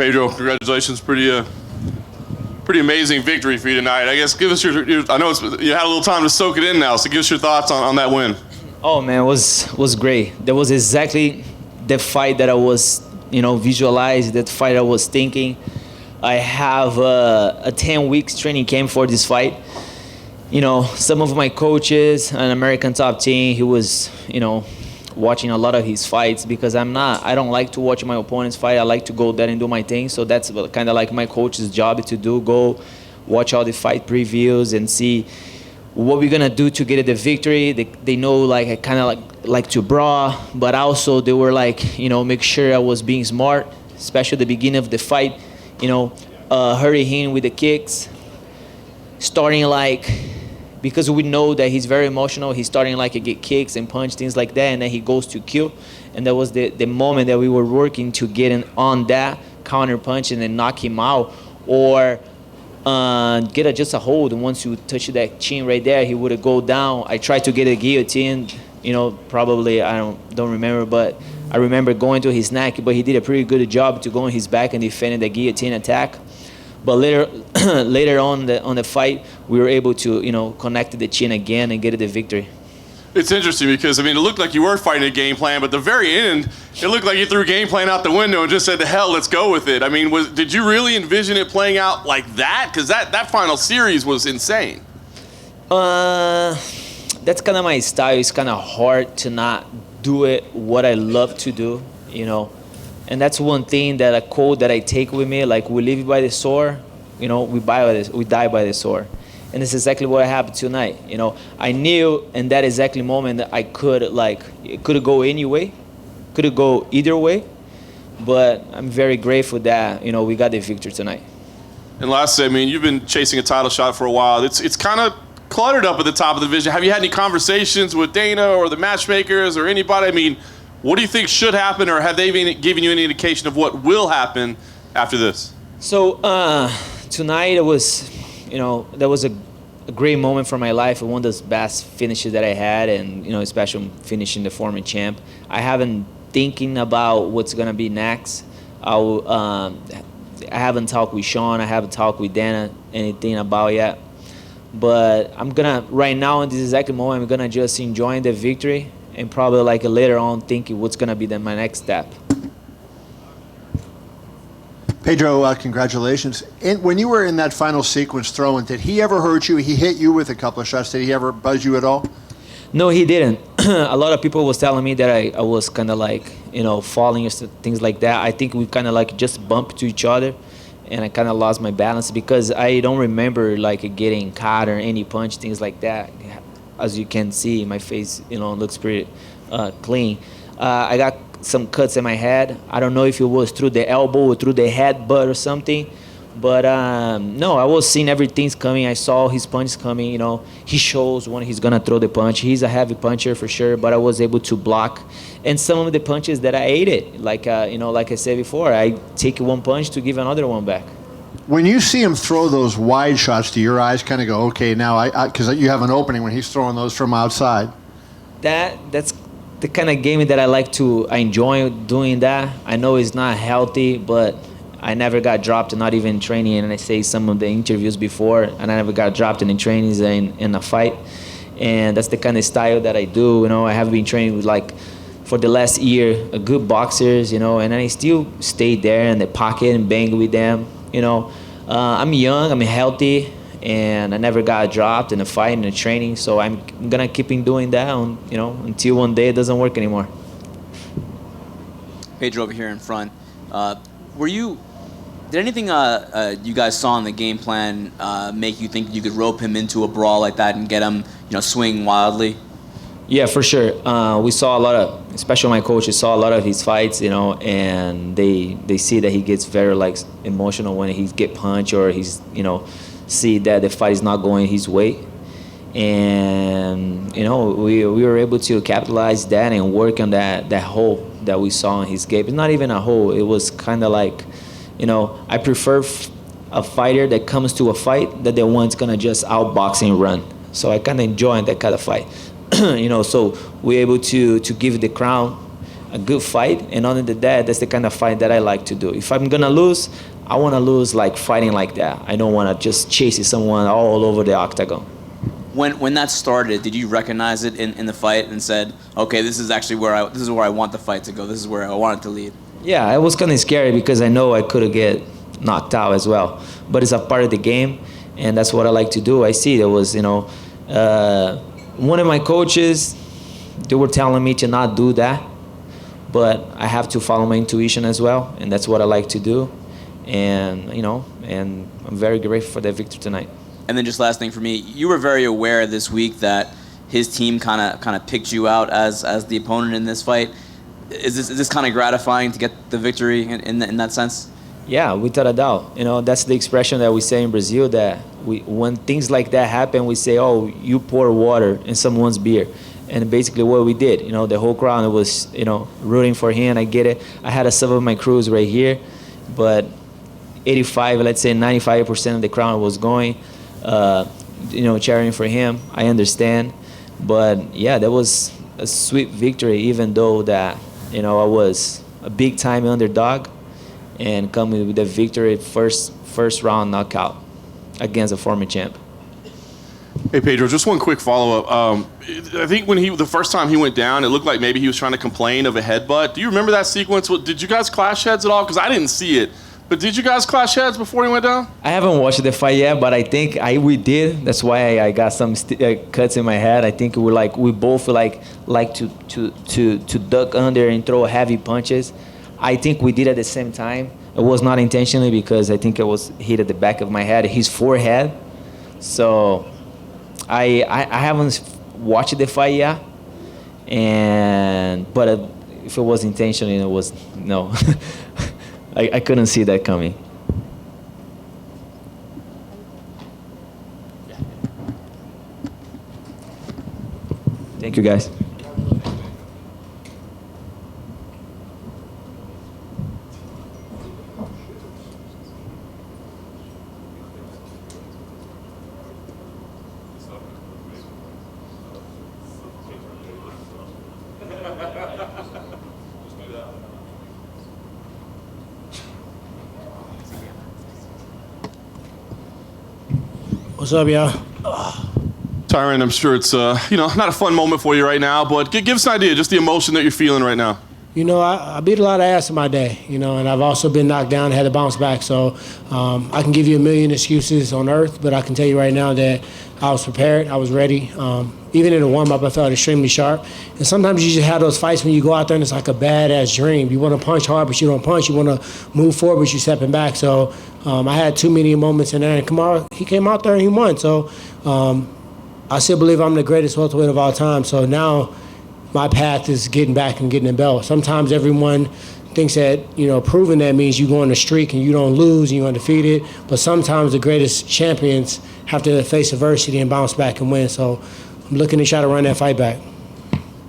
Pedro, congratulations. Pretty amazing victory for you tonight. I guess give us your I know you had a little time to soak it in now, so give us your thoughts on that win. Oh man, it was great. That was exactly the fight that I was, visualized, that fight I was thinking. I have a 10 weeks training camp for this fight. Some of my coaches, an American top team, he was, watching a lot of his fights because I don't like to watch my opponents fight. I like to go there and do my thing. So that's kind of like my coach's job to do, go watch all the fight previews and see what we're going to do to get the victory. They know like I kind of like to brawl, but also they were like, make sure I was being smart, especially at the beginning of the fight, hurry him with the kicks, starting because we know that he's very emotional, he's starting to get kicks and punch, things like that, and then he goes to kill. And that was the moment that we were working to get on that counter punch and then knock him out, or get just a hold. And once you touch that chin right there, he would go down. I tried to get a guillotine, probably I don't remember, but I remember going to his neck, but he did a pretty good job to go on his back and defending the guillotine attack. But later on the fight, we were able to connect the chin again and get the victory. It's interesting because it looked like you were fighting a game plan, but at the very end, it looked like you threw game plan out the window and just said, "To hell, let's go with it." Did you really envision it playing out like that? Because that final series was insane. That's kind of my style. It's kind of hard to not do it what I love to do, And that's one thing that a quote that I take with me, like we live by the sword, we die by the sword. And it's exactly what happened tonight. I knew in that exactly moment that I could it could go any way, could go either way, but I'm very grateful that, we got the victory tonight. And lastly, you've been chasing a title shot for a while. It's kind of cluttered up at the top of the division. Have you had any conversations with Dana or the matchmakers or anybody? What do you think should happen, or have they been giving you any indication of what will happen after this? So tonight it was, that was a great moment for my life. One of the best finishes that I had, and especially finishing the former champ. I haven't thinking about what's gonna be next. I haven't talked with Sean. I haven't talked with Dana anything about yet. But I'm gonna right now in this exact moment, I'm gonna just enjoy the victory. And probably later on thinking what's going to be my next step. Pedro, congratulations. When you were in that final sequence throwing, did he ever hurt you? He hit you with a couple of shots. Did he ever buzz you at all? No, he didn't. A lot of people was telling me that I was kind of falling or things like that. I think we kind of just bumped to each other, and I kind of lost my balance because I don't remember getting caught or any punch, things like that. As you can see, my face, looks pretty clean. I got some cuts in my head. I don't know if it was through the elbow or through the headbutt or something. But no, I was seeing everything's coming. I saw his punch coming. He shows when he's gonna throw the punch. He's a heavy puncher for sure. But I was able to block, and some of the punches that I ate it. Like I said before, I take one punch to give another one back. When you see him throw those wide shots, do your eyes kind of go, okay, now because you have an opening when he's throwing those from outside? That's the kind of game that I enjoy doing that. I know it's not healthy, but I never got dropped, not even in training. And I say some of the interviews before, and I never got dropped in trainings in a fight. And that's the kind of style that I do. I have been training with for the last year, good boxers, and I still stay there in the pocket and bang with them. I'm young, I'm healthy, and I never got dropped in a fight, in a training, so I'm gonna keep doing that, until one day it doesn't work anymore. Pedro over here in front. Did anything you guys saw in the game plan make you think you could rope him into a brawl like that and get him, swinging wildly? Yeah, for sure. We saw a lot of, especially my coaches saw a lot of his fights, and they see that he gets very emotional when he get punched or he's, see that the fight is not going his way. And, we were able to capitalize that and work on that hole that we saw in his game. It's not even a hole. It was kind of I prefer a fighter that comes to a fight that the one's going to just outbox and run. So I kind of enjoy that kind of fight. So we're able to give the crown a good fight, and other than that, that's the kind of fight that I like to do. If I'm gonna lose, I want to lose like fighting like that. I don't want to just chase someone all over the octagon. When that started, did you recognize it in the fight and said, okay, this is actually where I want the fight to go. This is where I want it to lead. Yeah, it was kind of scary because I know I could get knocked out as well. But it's a part of the game, and that's what I like to do. I see there was, one of my coaches, they were telling me to not do that, but I have to follow my intuition as well, and that's what I like to do. And, and I'm very grateful for that victory tonight. And then just last thing for me, you were very aware this week that his team kind of picked you out as the opponent in this fight. Is this kind of gratifying to get the victory in that sense? Yeah, without a doubt. That's the expression that we say in Brazil, that when things like that happen, we say, oh, you pour water in someone's beer. And basically what we did, the whole crowd was, rooting for him. I get it. I had some of my crews right here, but 85, let's say 95% of the crowd was going, cheering for him. I understand. But yeah, that was a sweet victory, even though that, I was a big time underdog and coming with the victory, first round knockout against a former champ. Hey, Pedro, just one quick follow-up. I think when the first time he went down, it looked like maybe he was trying to complain of a headbutt. Do you remember that sequence? Did you guys clash heads at all? Because I didn't see it. But did you guys clash heads before he went down? I haven't watched the fight yet, but I think we did. That's why I got some cuts in my head. I think we both like to duck under and throw heavy punches. I think we did at the same time. It was not intentionally because I think it was hit at the back of my head, his forehead. So I haven't watched the fight yet, but if it was intentional, it was no. I couldn't see that coming. Thank you, guys. What's up, y'all? Tyron, I'm sure it's not a fun moment for you right now, but give us an idea, just the emotion that you're feeling right now. I beat a lot of ass in my day, and I've also been knocked down, had to bounce back. So I can give you a million excuses on earth, but I can tell you right now that I was prepared, I was ready. Even in the warm-up, I felt extremely sharp. And sometimes you just have those fights when you go out there and it's like a badass dream. You want to punch hard, but you don't punch. You want to move forward, but you're stepping back. So I had too many moments in there. And Kamaru, he came out there and he won. So I still believe I'm the greatest welterweight of all time. So now my path is getting back and getting a belt. Sometimes everyone thinks that, proving that means you go on a streak and you don't lose and you're undefeated. But sometimes the greatest champions have to face adversity and bounce back and win. So I'm looking to try to run that fight back.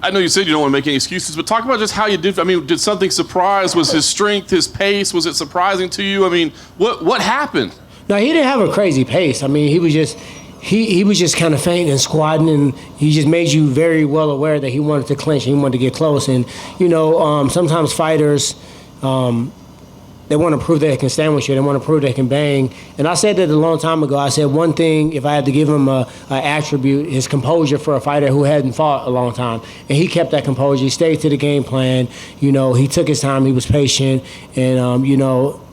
I know you said you don't want to make any excuses, but talk about just how you did. I mean, did something surprise? Was his strength, his pace, was it surprising to you? I mean, what happened? No, he didn't have a crazy pace. I mean, he was just kind of fainting and squatting, and he just made you very well aware that he wanted to clinch and he wanted to get close. And, sometimes fighters, they want to prove they can stand with you. They want to prove they can bang. And I said that a long time ago. I said one thing, if I had to give him an attribute, his composure for a fighter who hadn't fought a long time. And he kept that composure. He stayed to the game plan. He took his time. He was patient. And,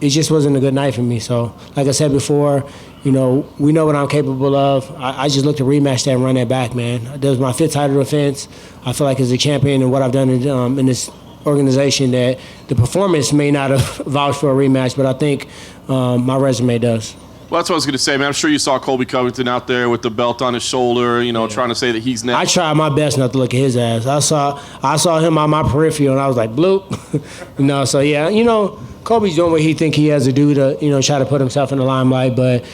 it just wasn't a good night for me. So, like I said before, we know what I'm capable of. I just look to rematch that and run that back, man. That was my 5th title defense. I feel like as a champion and what I've done in this organization, that the performance may not have vouched for a rematch, but I think my resume does. Well, that's what I was going to say, man. I'm sure you saw Colby Covington out there with the belt on his shoulder, trying to say that he's next. I tried my best not to look at his ass. I saw him on my peripheral, and I was like, bloop. So yeah, Kobe's doing what he think he has to do to, try to put himself in the limelight. But,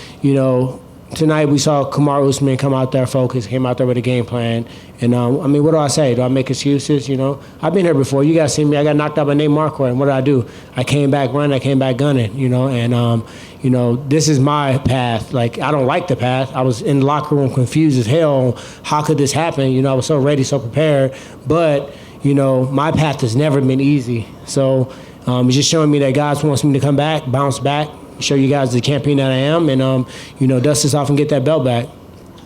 tonight we saw Kamaru Usman come out there focused, came out there with a game plan. And, what do I say? Do I make excuses? I've been here before. You guys see me. I got knocked out by Nate Marquardt, and what did I do? I came back running. I came back gunning, and, this is my path. Like, I don't like the path. I was in the locker room confused as hell. How could this happen? I was so ready, so prepared. But, my path has never been easy. So it's just showing me that God wants me to come back, bounce back, show you guys the champion that I am, and, dust this off and get that belt back.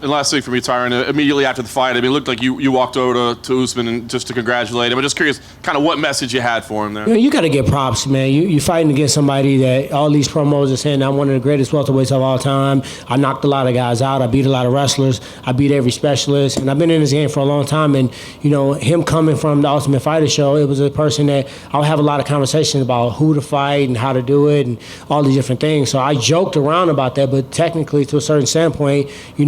And last thing for me, Tyron, immediately after the fight, I mean, it looked like you walked over to Usman and just to congratulate him. I'm just curious kind of what message you had for him there. You got to get props, man. You're fighting against somebody that all these promos are saying, I'm one of the greatest welterweights of all time. I knocked a lot of guys out. I beat a lot of wrestlers. I beat every specialist. And I've been in this game for a long time. And, him coming from the Ultimate Fighter show, it was a person that I would have a lot of conversations about who to fight and how to do it and all these different things. So I joked around about that, but technically to a certain standpoint, he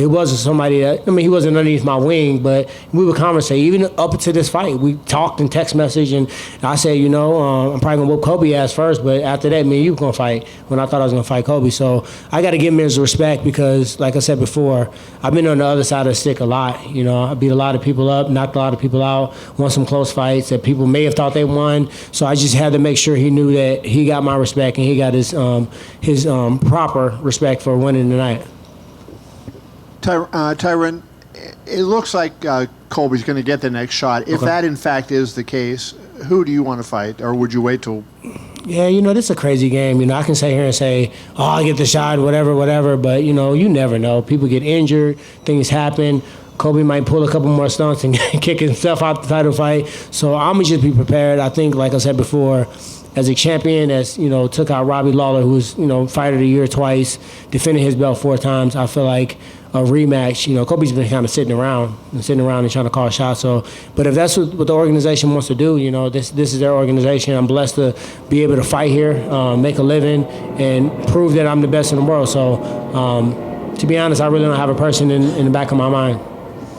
wasn't somebody that, he wasn't underneath my wing, but we would conversate. Even up to this fight, we talked in text message, and I said, I'm probably going to whoop Kobe ass first, but after that, me and you were going to fight when I thought I was going to fight Kobe. So I got to give him his respect because, like I said before, I've been on the other side of the stick a lot. I beat a lot of people up, knocked a lot of people out, won some close fights that people may have thought they won. So I just had to make sure he knew that he got my respect and he got his proper respect for winning tonight. Tyron, it looks like Colby's going to get the next shot. If that, in fact, is the case, who do you want to fight, or would you wait till? Yeah, this is a crazy game. I can sit here and say, I get the shot, whatever, but, you never know. People get injured, things happen. Kobe might pull a couple more stunts and kick himself out the title fight. So I'm going to just be prepared. I think, like I said before, as a champion, took out Robbie Lawler, who was, fighter of the year twice, defended his belt 4 times, I feel like a rematch. Kobe's been kind of sitting around and trying to call shots. So, but if that's what the organization wants to do, this is their organization. I'm blessed to be able to fight here, make a living, and prove that I'm the best in the world. So, to be honest, I really don't have a person in the back of my mind.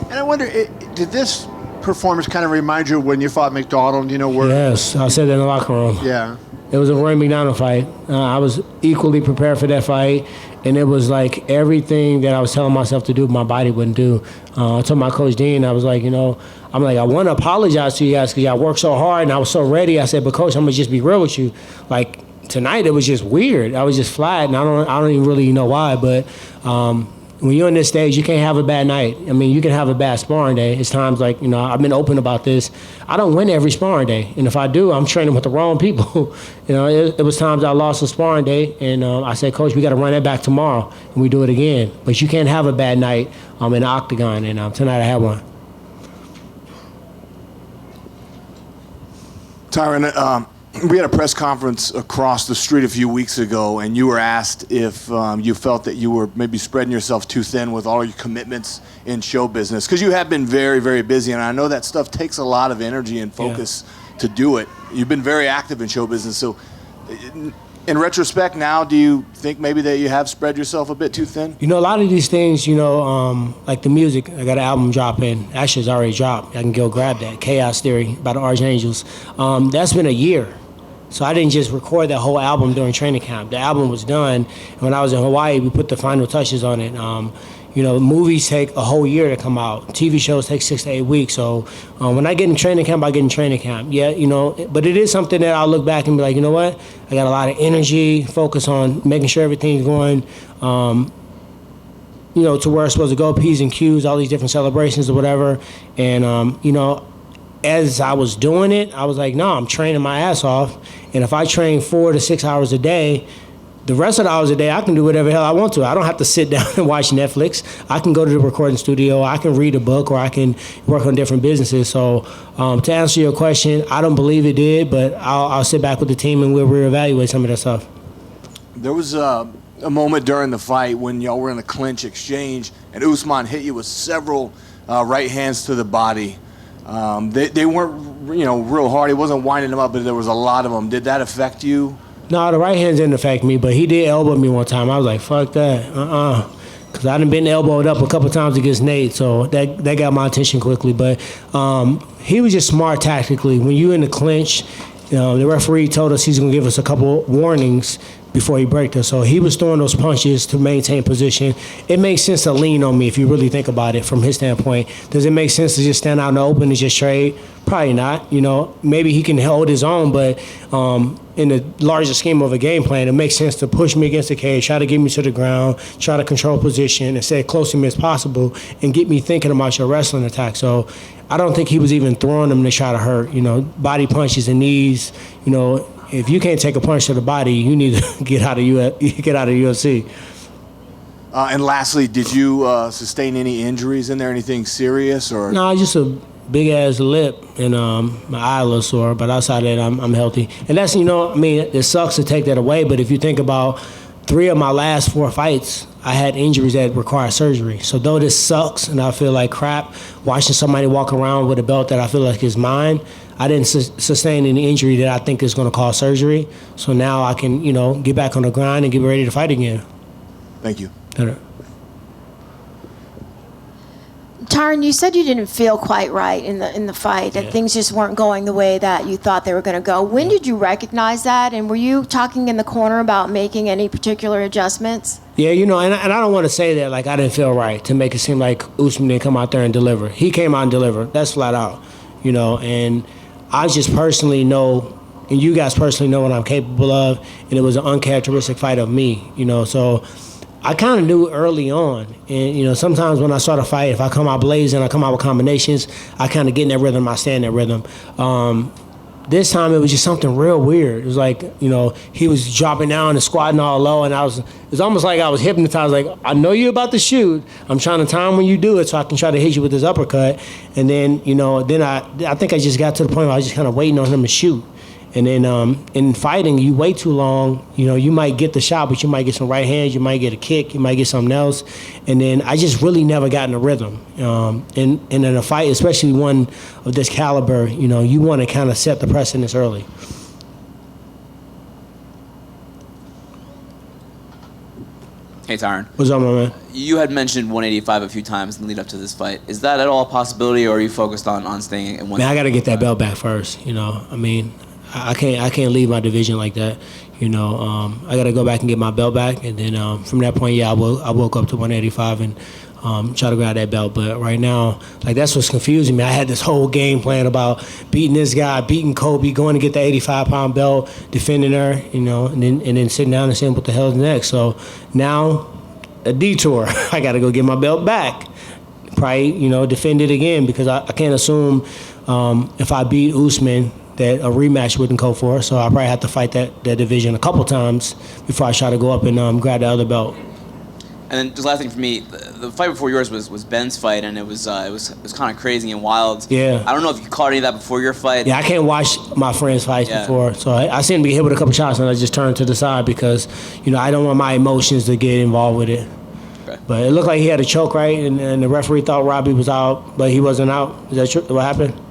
And I wonder, did this performance kind of remind you of when you fought McDonald? Where? Yes, I said that in the locker room. Yeah. It was a Roy McDonald fight. I was equally prepared for that fight, and it was like everything that I was telling myself to do, my body wouldn't do. I told my coach Dean, I was like, I want to apologize to you guys because y'all worked so hard, and I was so ready. I said, but coach, I'm gonna just be real with you. Like tonight, it was just weird. I was just flat, and I don't even really know why, but. When you're on this stage, you can't have a bad night. You can have a bad sparring day. It's times like, I've been open about this. I don't win every sparring day. And if I do, I'm training with the wrong people. It was times I lost a sparring day, and I said, Coach, we got to run that back tomorrow, and we do it again. But you can't have a bad night in the octagon, and tonight I had one. Tyron, we had a press conference across the street a few weeks ago, and you were asked if you felt that you were maybe spreading yourself too thin with all your commitments in show business, because you have been very, very busy, and I know that stuff takes a lot of energy and focus to do it. You've been very active in show business, so in retrospect now, do you think maybe that you have spread yourself a bit too thin? A lot of these things, like the music, I got an album dropping. Actually, it's already dropped. I can go grab that. Chaos Theory by the Archangels. That's been a year. So I didn't just record that whole album during training camp. The album was done, and when I was in Hawaii, we put the final touches on it. Movies take a whole year to come out. TV shows take 6 to 8 weeks. So when I get in training camp, I get in training camp. Yeah, but it is something that I'll look back and be like, you know what? I got a lot of energy, focus on making sure everything's going, to where it's supposed to go, P's and Q's, all these different celebrations or whatever. And, as I was doing it, I was like, no, I'm training my ass off. And if I train 4 to 6 hours a day, the rest of the hours a day, I can do whatever the hell I want to. I don't have to sit down and watch Netflix. I can go to the recording studio. I can read a book, or I can work on different businesses. So to answer your question, I don't believe it did, but I'll sit back with the team and we'll reevaluate some of that stuff. There was a moment during the fight when y'all were in a clinch exchange, and Usman hit you with several right hands to the body. They weren't, real hard. He wasn't winding them up, but there was a lot of them. Did that affect you? No, the right hands didn't affect me, but he did elbow me one time. I was like, fuck that, because I done been elbowed up a couple times against Nate, so that got my attention quickly. But he was just smart tactically. When you in the clinch, the referee told us he's going to give us a couple warnings before he break her. So he was throwing those punches to maintain position. It makes sense to lean on me if you really think about it from his standpoint. Does it make sense to just stand out in the open and just trade? Probably not. Maybe he can hold his own, but in the larger scheme of a game plan, it makes sense to push me against the cage, try to get me to the ground, try to control position, and stay close to me as possible, and get me thinking about your wrestling attack. So I don't think he was even throwing them to try to hurt. Body punches and knees. If you can't take a punch to the body, you need to get out of UFC. And lastly, did you sustain any injuries in there? Anything serious or? No, just a big ass lip and my eye a little sore. But outside of that, I'm healthy. And that's it sucks to take that away. But if you think about 3 of my last 4 fights, I had injuries that require surgery. So though this sucks and I feel like crap, watching somebody walk around with a belt that I feel like is mine, I didn't sustain any injury that I think is going to cause surgery. So now I can, get back on the grind and get ready to fight again. Thank you. Tyron, you said you didn't feel quite right in the fight, that things just weren't going the way that you thought they were going to go. When did you recognize that? And were you talking in the corner about making any particular adjustments? Yeah, and I don't want to say that like I didn't feel right to make it seem like Usman didn't come out there and deliver. He came out and delivered. That's flat out, and I just personally know, and you guys personally know what I'm capable of, and it was an uncharacteristic fight of me, so I kind of knew early on. And, sometimes when I start a fight, if I come out blazing, I come out with combinations, I kind of get in that rhythm, I stay in that rhythm. This time it was just something real weird. It was like, he was dropping down and squatting all low, and it's almost like I was hypnotized. Like, I know you're about to shoot. I'm trying to time when you do it so I can try to hit you with this uppercut. And then, I think I just got to the point where I was just kind of waiting on him to shoot. And then in fighting, you wait too long, you might get the shot, but you might get some right hands, you might get a kick, you might get something else. And then I just really never got in a rhythm. And in a fight, especially one of this caliber, you want to kind of set the precedence early. Hey, Tyron. What's up, my man? You had mentioned 185 a few times in the lead up to this fight. Is that at all a possibility, or are you focused on staying at 185? Man, I got to get that belt back first, I can't leave my division like that. I got to go back and get my belt back, and then from that point, I woke up to 185 and try to grab that belt. But right now, like, that's what's confusing me. I had this whole game plan about beating this guy, beating Kobe, going to get the 85-pound belt, defending her, and then sitting down and saying what the hell's next. So now, a detour. I got to go get my belt back. Probably, defend it again, because I can't assume if I beat Usman that a rematch wouldn't go for. So I probably have to fight that division a couple times before I try to go up and grab the other belt. And then just last thing for me, the fight before yours was Ben's fight, and it was kind of crazy and wild. Yeah. I don't know if you caught any of that before your fight. Yeah, I can't watch my friends' fights before. So I seem to get hit with a couple shots, and I just turn to the side because, I don't want my emotions to get involved with it. Okay. But it looked like he had a choke, right? And the referee thought Robbie was out, but he wasn't out. Is that true? What happened?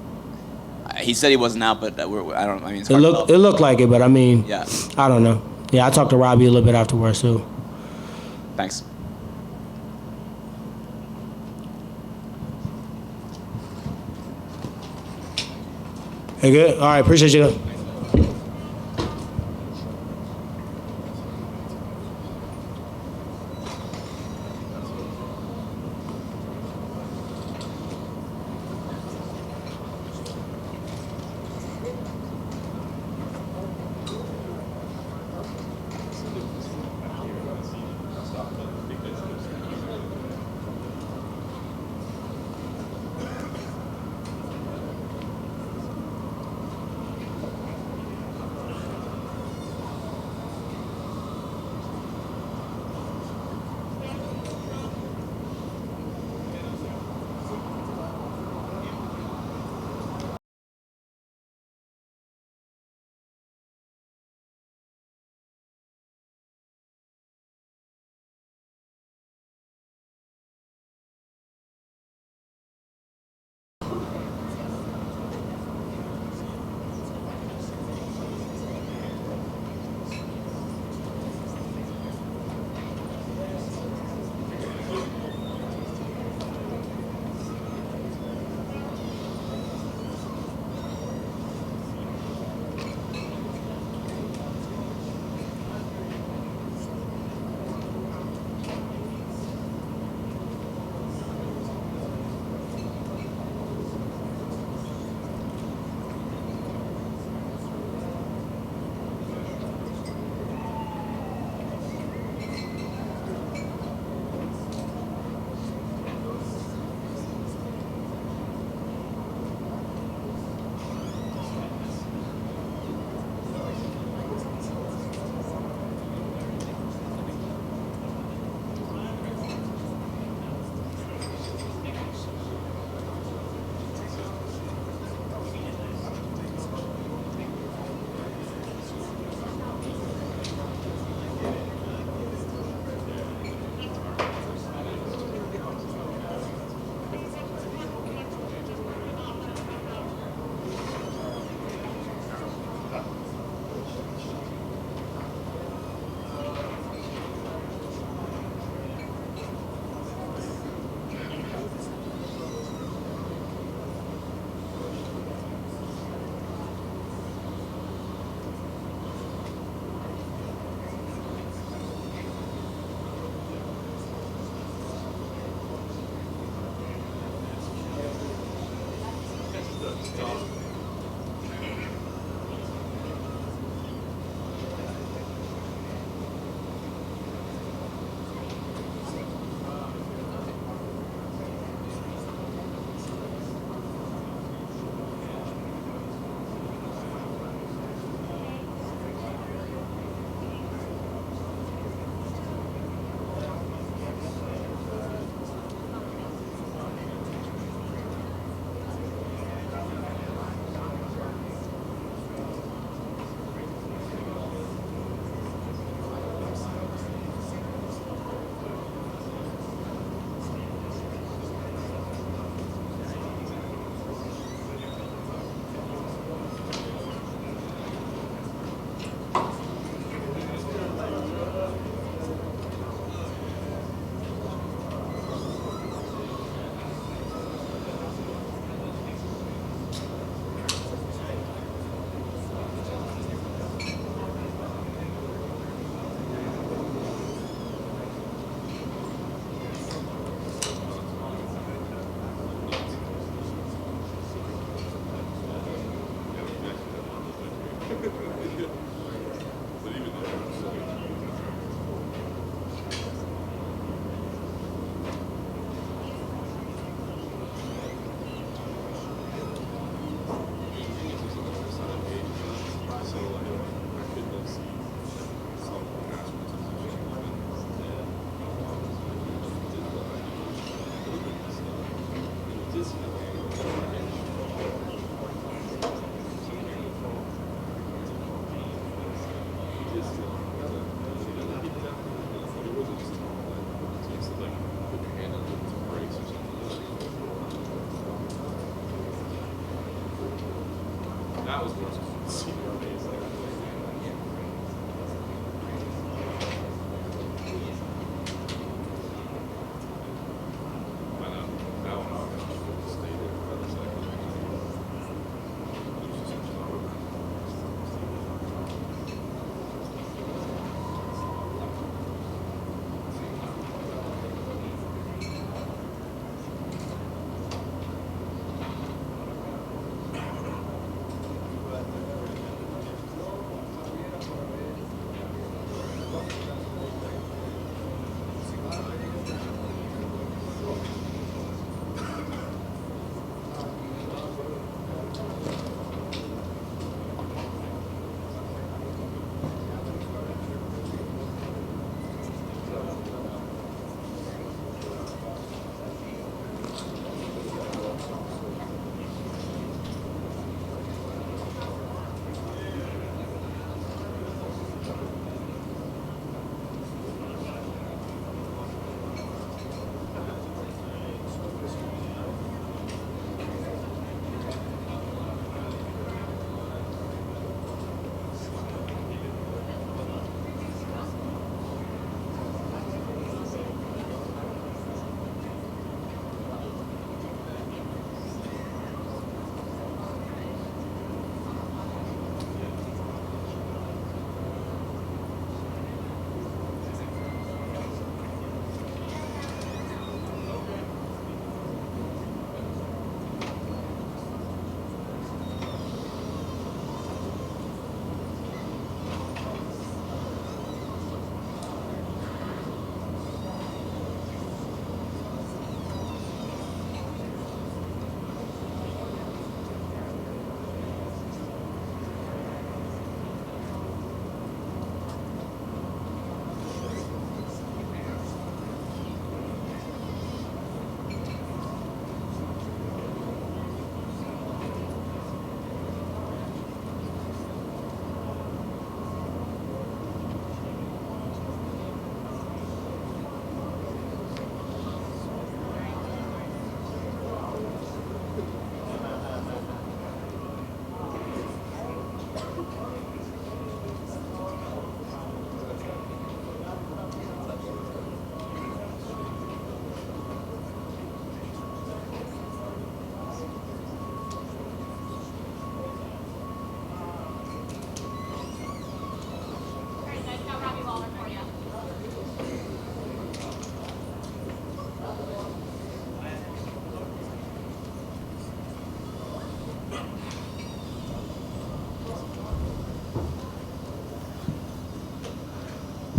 He said he wasn't out, but it's it looked like it, but yeah. I don't know. Yeah, I talked to Robbie a little bit afterwards too. Thanks. Hey, good. All right, appreciate you.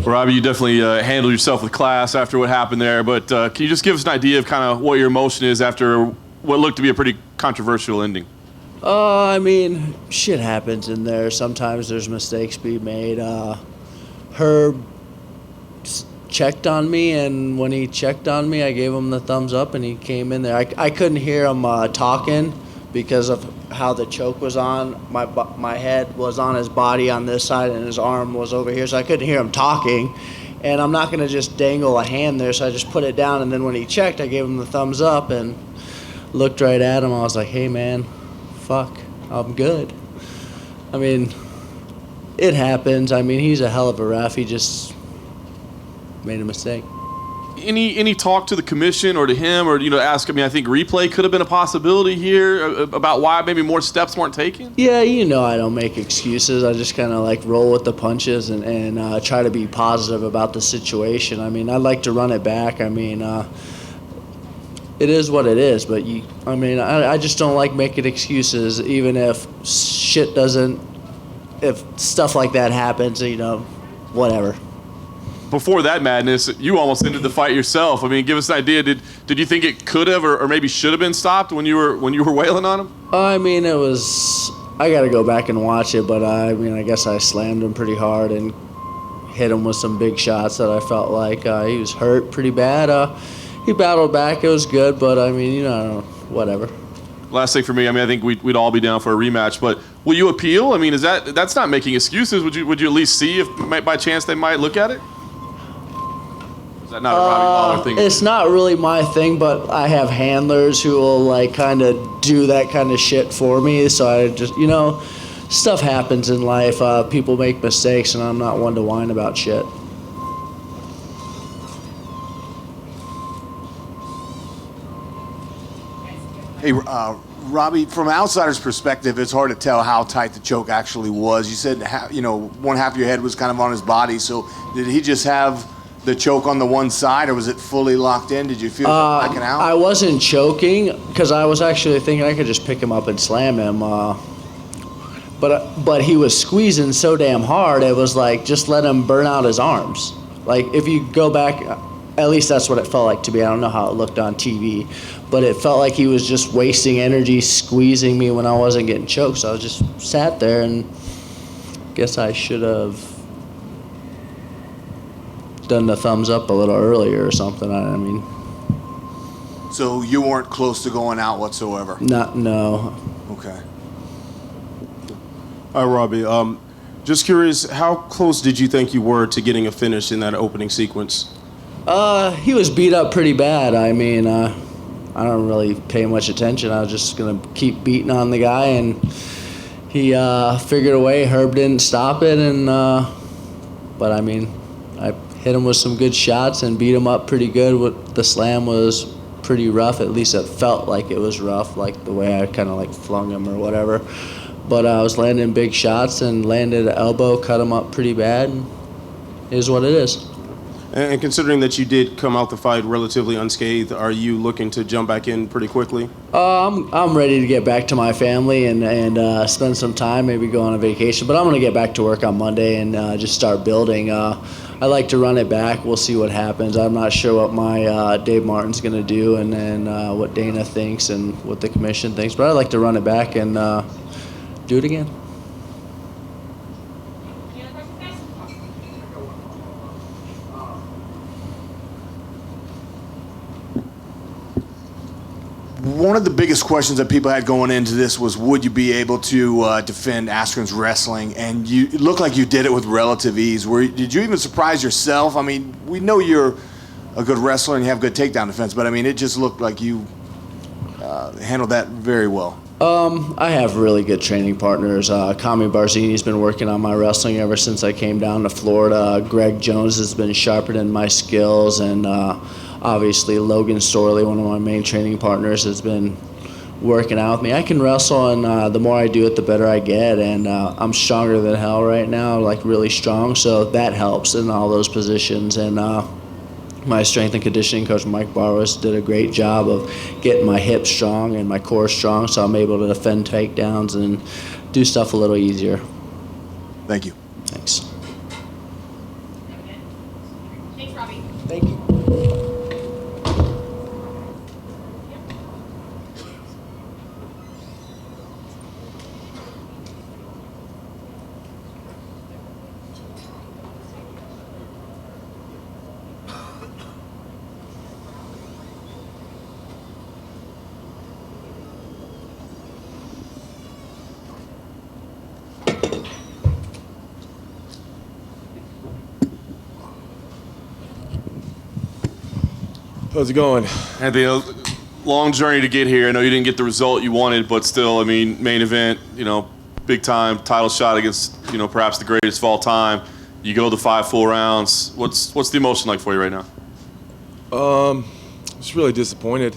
Robbie, you definitely handled yourself with class after what happened there, but can you just give us an idea of kind of what your emotion is after what looked to be a pretty controversial ending? I mean, shit happens in there. Sometimes there's mistakes being made. Herb checked on me, and when he checked on me, I gave him the thumbs up, and he came in there. I couldn't hear him talking because of how the choke was on. My head was on his body on this side, and his arm was over here, so I couldn't hear him talking. And I'm not going to just dangle a hand there, so I just put it down, and then when he checked, I gave him the thumbs up and looked right at him. I was like, hey, man, fuck, I'm good. I mean, it happens. I mean, he's a hell of a ref. He just made a mistake. Any talk to the commission or to him or, ask, I think replay could have been a possibility here about why maybe more steps weren't taken? Yeah, I don't make excuses. I just kind of roll with the punches and try to be positive about the situation. I mean, I'd like to run it back. I mean, it is what it is, but I just don't like making excuses even if shit doesn't if stuff like that happens, whatever. Before that madness, you almost ended the fight yourself. I mean, give us an idea. Did you think it could have or maybe should have been stopped when you were wailing on him? I mean, it was. I got to go back and watch it, but I guess I slammed him pretty hard and hit him with some big shots that I felt like he was hurt pretty bad. He battled back. It was good, but whatever. Last thing for me, I think we'd all be down for a rematch, but will you appeal? I mean, that's not making excuses. Would you at least see if by chance they might look at it? Is that not a Robbie Lawler thing? It's not really my thing, but I have handlers who will kind of do that kind of shit for me. So I just, stuff happens in life. People make mistakes, and I'm not one to whine about shit. Hey, Robbie, from an outsider's perspective, it's hard to tell how tight the choke actually was. You said, one half of your head was kind of on his body. So did he just have the choke on the one side, or was it fully locked in? Did you feel it blacking out? I wasn't choking because I was actually thinking I could just pick him up and slam him. But he was squeezing so damn hard, it was like, just let him burn out his arms. Like, if you go back, at least that's what it felt like to me. I don't know how it looked on TV, but it felt like he was just wasting energy squeezing me when I wasn't getting choked. So I just sat there, and guess I should have done the thumbs up a little earlier or something. So you weren't close to going out whatsoever? No. Okay. Hi, Robbie. Just curious, how close did you think you were to getting a finish in that opening sequence? He was beat up pretty bad. I don't really pay much attention. I was just going to keep beating on the guy, and he figured a way. Herb didn't stop it, but I hit him with some good shots and beat him up pretty good. The slam was pretty rough. At least it felt like it was rough, like the way I kind of flung him or whatever. But I was landing big shots and landed an elbow, cut him up pretty bad. And it is what it is. And considering that you did come out the fight relatively unscathed, are you looking to jump back in pretty quickly? I'm ready to get back to my family and spend some time, maybe go on a vacation. But I'm going to get back to work on Monday and just start building. I like to run it back. We'll see what happens. I'm not sure what my Dave Martin's going to do, and then what Dana thinks and what the commission thinks. But I like to run it back and do it again. One of the biggest questions that people had going into this was, would you be able to defend Askren's wrestling? And it looked like you did it with relative ease. Did you even surprise yourself? We know you're a good wrestler and you have good takedown defense, but it just looked like you handled that very well. I have really good training partners. Kami Barzini's been working on my wrestling ever since I came down to Florida. Greg Jones has been sharpening my skills, and obviously Logan Storley, one of my main training partners, has been working out with me. I can wrestle, and the more I do it, the better I get, and I'm stronger than hell right now, really strong, so that helps in all those positions. And my strength and conditioning coach, Mike Barros, did a great job of getting my hips strong and my core strong, so I'm able to defend takedowns and do stuff a little easier. Thank you. Thanks. Thanks, Robbie. Thank you. How's it going? Anthony, long journey to get here. I know you didn't get the result you wanted, but still, main event, big time title shot against, perhaps the greatest of all time. You go the 5 full rounds. What's the emotion like for you right now? Just really disappointed.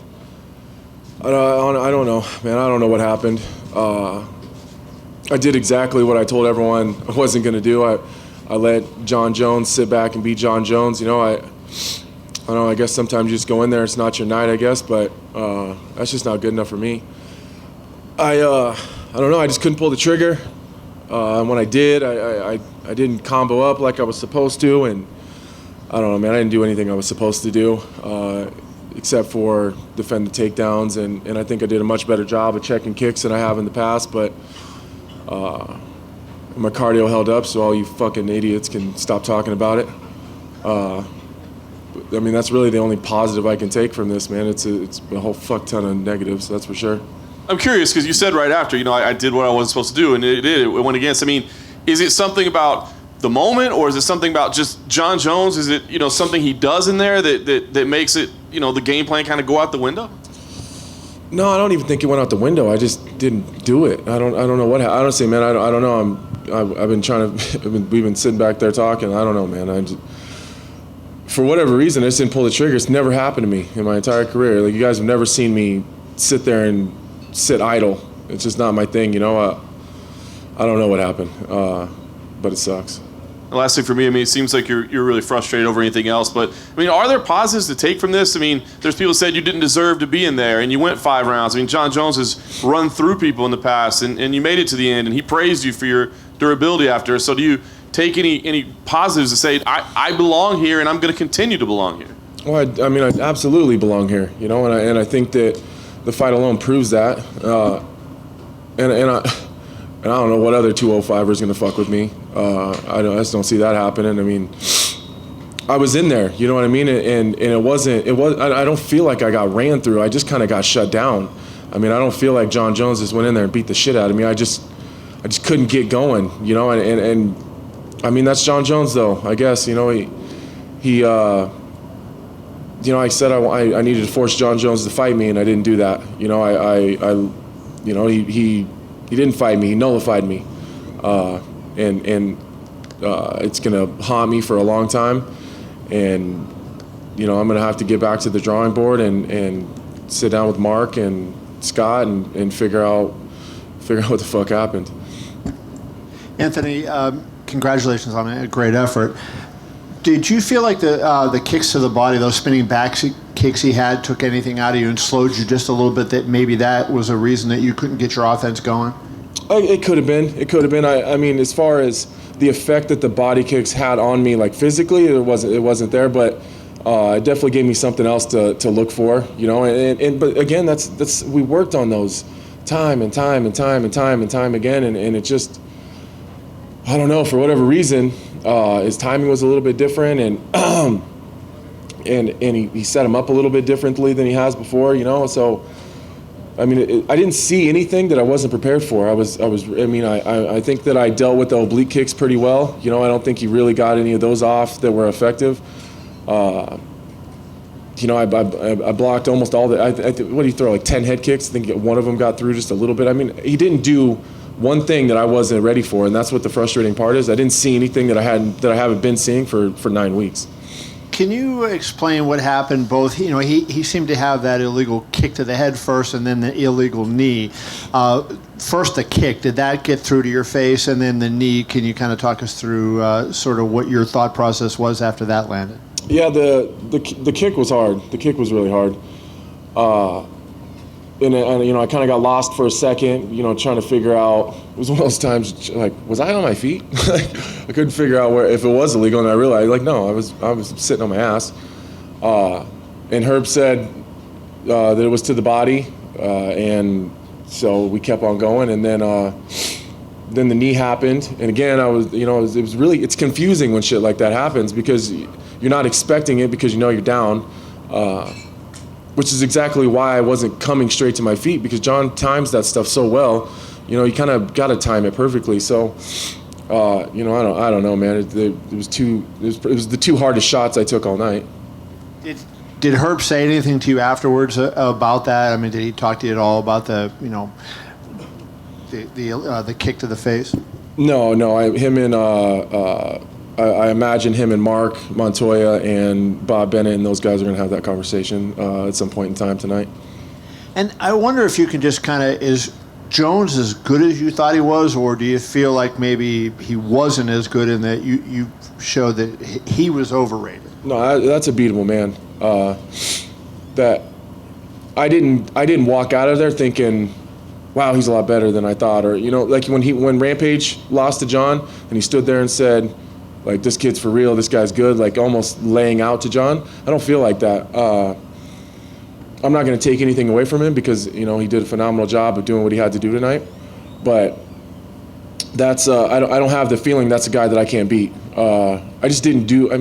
I don't know, man. I don't know what happened. I did exactly what I told everyone I wasn't going to do. I let John Jones sit back and beat John Jones. I don't know, I guess sometimes you just go in there, it's not your night, I guess, but that's just not good enough for me. I don't know, I just couldn't pull the trigger. And when I did, I didn't combo up like I was supposed to, and I don't know, man. I didn't do anything I was supposed to do, except for defend the takedowns, and I think I did a much better job of checking kicks than I have in the past. But my cardio held up, so all you fucking idiots can stop talking about it. I mean, that's really the only positive I can take from this, man. It's a whole fuck ton of negatives, that's for sure. I'm curious because you said right after, I did what I wasn't supposed to do, and it went against. I mean, is it something about the moment, or is it something about just Jon Jones? Is it something he does in there that makes it the game plan kind of go out the window? No, I don't even think it went out the window. I just didn't do it. I don't know what happened. Honestly, man, I don't know. I've been trying to. We've been sitting back there talking. I don't know, man. For whatever reason, I just didn't pull the trigger. It's never happened to me in my entire career. Like, you guys have never seen me sit there and sit idle. It's just not my thing, I don't know what happened, but it sucks. The last thing for me, it seems like you're really frustrated over anything else, but are there positives to take from this? There's people who said you didn't deserve to be in there, and you went 5 rounds. Jon Jones has run through people in the past, and you made it to the end, and he praised you for your durability after. So do you take any positives to say, I belong here, and I'm going to continue to belong here? Well, I absolutely belong here, and I think that the fight alone proves that. And I don't know what other 205er is going to fuck with me. I just don't see that happening. I was in there, you know what I mean? And I don't feel like I got ran through. I just kind of got shut down. I don't feel like Jon Jones just went in there and beat the shit out of me. I just couldn't get going, and that's Jon Jones though, I guess. He I said I needed to force Jon Jones to fight me, and I didn't do that. He didn't fight me. He nullified me, and it's gonna haunt me for a long time. And I'm gonna have to get back to the drawing board and sit down with Mark and Scott and figure out what the fuck happened. Anthony, congratulations on a great effort. Did you feel like the kicks to the body, those spinning back kicks he had, took anything out of you and slowed you just a little bit, that maybe that was a reason that you couldn't get your offense going? It could have been. As far as the effect that the body kicks had on me, like physically, it wasn't there, but it definitely gave me something else to look for, but again, that's we worked on those time and time again, and it just, I don't know, for whatever reason, his timing was a little bit different, and he set him up a little bit differently than he has before, so I didn't see anything that I wasn't prepared for. I think that I dealt with the oblique kicks pretty well. I don't think he really got any of those off that were effective. I blocked almost all the, what did he throw, like 10 head kicks? I think one of them got through just a little bit. He didn't do one thing that I wasn't ready for, and that's what the frustrating part is. I didn't see anything that I haven't been seeing for 9 weeks. Can you explain what happened? Both, he seemed to have that illegal kick to the head first, and then the illegal knee. First, the kick, did that get through to your face, and then the knee? Can you kind of talk us through sort of what your thought process was after that landed? Yeah, the kick was hard. The kick was really hard. And I kind of got lost for a second, trying to figure out. It was one of those times, like, was I on my feet? I couldn't figure out if it was illegal, and I realized, like, no, I was sitting on my ass. And Herb said that it was to the body, and so we kept on going, and then the knee happened, and again, it was really, it's confusing when shit like that happens because you're not expecting it because you're down. Which is exactly why I wasn't coming straight to my feet, because Jon times that stuff so well. You kind of got to time it perfectly. So, I don't know, man. It was the two hardest shots I took all night. Did Herb say anything to you afterwards about that? Did he talk to you at all about the kick to the face? No. I imagine him and Mark Montoya and Bob Bennett and those guys are going to have that conversation at some point in time tonight. And I wonder if you can just kind of, is Jones as good as you thought he was, or do you feel like maybe he wasn't as good in that you showed that he was overrated? No, that's a beatable man. That I didn't walk out of there thinking wow, he's a lot better than I thought. Or, like when Rampage lost to John and he stood there and said, like, this kid's for real, this guy's good, like almost laying out to John. I don't feel like that. I'm not going to take anything away from him because, he did a phenomenal job of doing what he had to do tonight. But that's, I don't have the feeling that's a guy that I can't beat. I just didn't do,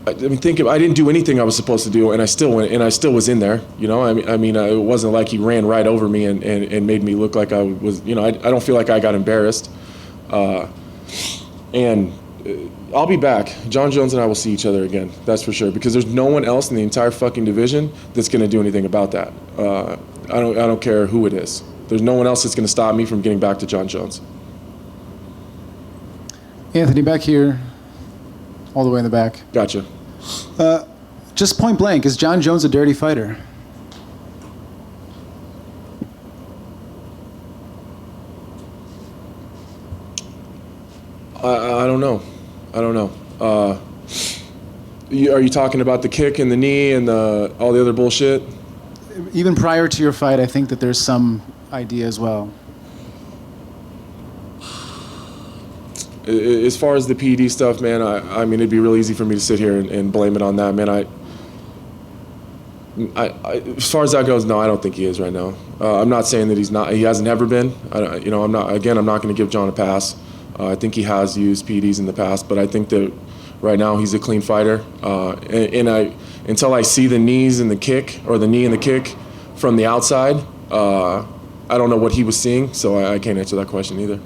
I didn't do anything I was supposed to do, and I still went, and I still was in there. It wasn't like he ran right over me and made me look like I was. I don't feel like I got embarrassed. And I'll be back. John Jones and I will see each other again. That's for sure. Because there's no one else in the entire fucking division that's going to do anything about that. I don't care who it is. There's no one else that's going to stop me from getting back to John Jones. Anthony, back here, all the way in the back. Gotcha. Just point blank, is John Jones a dirty fighter? I don't know. Are you talking about the kick and the knee and all the other bullshit? Even prior to your fight, I think that there's some idea as well. As far as the PED stuff, man, I mean, it'd be real easy for me to sit here and blame it on that, man. As far as that goes, no, I don't think he is right now. I'm not saying that he's not. He hasn't ever been. I'm not. Again, I'm not going to give John a pass. I think he has used PEDs in the past, but I think that right now he's a clean fighter. Until I see the knees and the kick, or the knee and the kick from the outside, I don't know what he was seeing, so I can't answer that question either.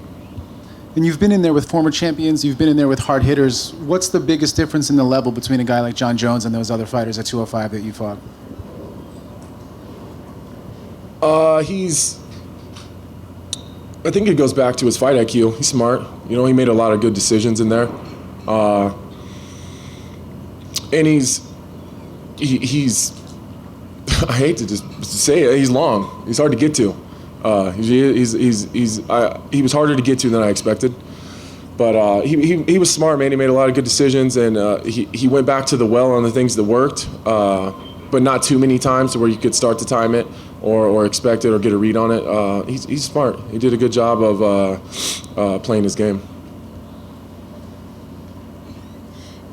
And you've been in there with former champions, you've been in there with hard hitters. What's the biggest difference in the level between a guy like John Jones and those other fighters at 205 that you fought? I think it goes back to his fight IQ. He's smart. He made a lot of good decisions in there. And he's I hate to just say it, he's long. He's hard to get to. He was harder to get to than I expected. But he was smart, man. He made a lot of good decisions, and he went back to the well on the things that worked, but not too many times to where you could start to time it or expect it or get a read on it. He's smart. He did a good job of playing his game.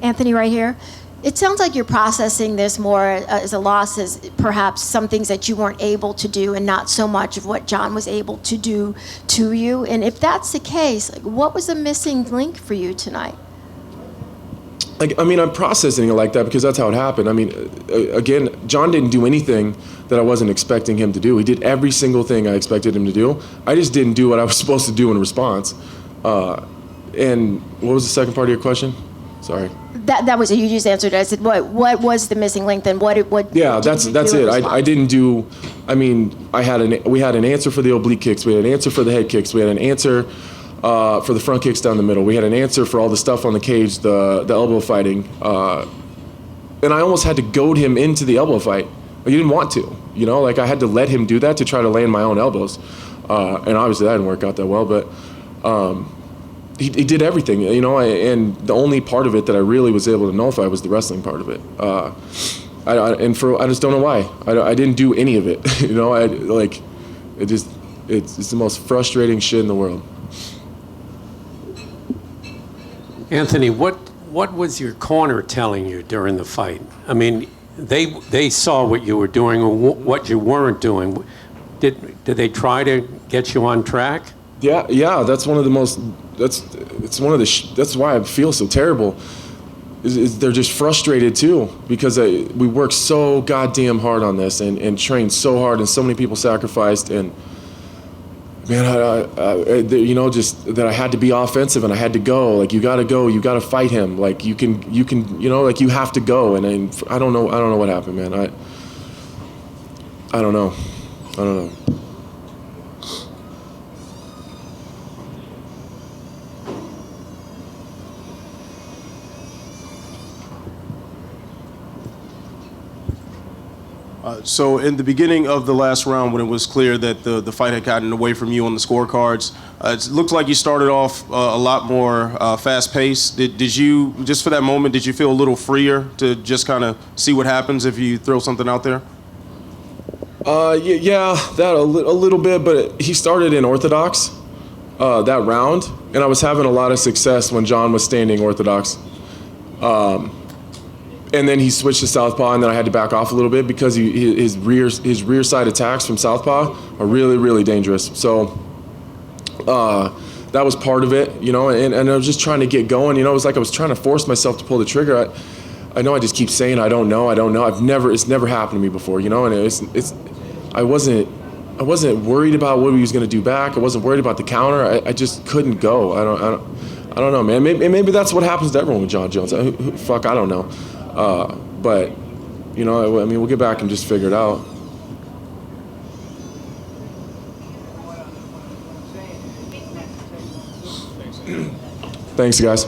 Anthony, right here. It sounds like you're processing this more as a loss, as perhaps some things that you weren't able to do and not so much of what John was able to do to you. And if that's the case, what was the missing link for you tonight? I'm processing it like that because that's how it happened. Again, John didn't do anything that I wasn't expecting him to do. He did every single thing I expected him to do. I just didn't do what I was supposed to do in response. And what was the second part of your question? Sorry. That was it. You just answered it. I said, what was the missing link then? Yeah, that's it. I didn't do. We had an answer for the oblique kicks. We had an answer for the head kicks. We had an answer for the front kicks down the middle. We had an answer for all the stuff on the cage, the elbow fighting. And I almost had to goad him into the elbow fight. He didn't want to. I had to let him do that to try to land my own elbows. And obviously that didn't work out that well, but. He did everything, and the only part of it that I really was able to nullify was the wrestling part of it. I just don't know why. I didn't do any of it. It's the most frustrating shit in the world. Anthony, what was your corner telling you during the fight? They saw what you were doing or what you weren't doing. Did they try to get you on track? Yeah. That's one of the most. That's why I feel so terrible. Is they're just frustrated too because we worked so goddamn hard on this and trained so hard and so many people sacrificed and man, just that I had to be offensive and I had to go. You gotta go. You gotta fight him. You can. You have to go. And I don't know what happened, man. I don't know. So in the beginning of the last round, when it was clear that the fight had gotten away from you on the scorecards, it looked like you started off a lot more fast-paced. Did you, just for that moment, did you feel a little freer to just kind of see what happens if you throw something out there? Yeah, that a little bit, but he started in orthodox that round, and I was having a lot of success when John was standing orthodox. And then he switched to southpaw, and then I had to back off a little bit because his rear side attacks from southpaw are really, really dangerous. So that was part of it, and I was just trying to get going. It was like I was trying to force myself to pull the trigger. I know I just keep saying I don't know. It's never happened to me before, and I wasn't worried about what he was going to do back. I wasn't worried about the counter. I just couldn't go. I don't know, man. Maybe that's what happens to everyone with John Jones. Fuck, I don't know. But we'll get back and just figure it out. Thanks, guys.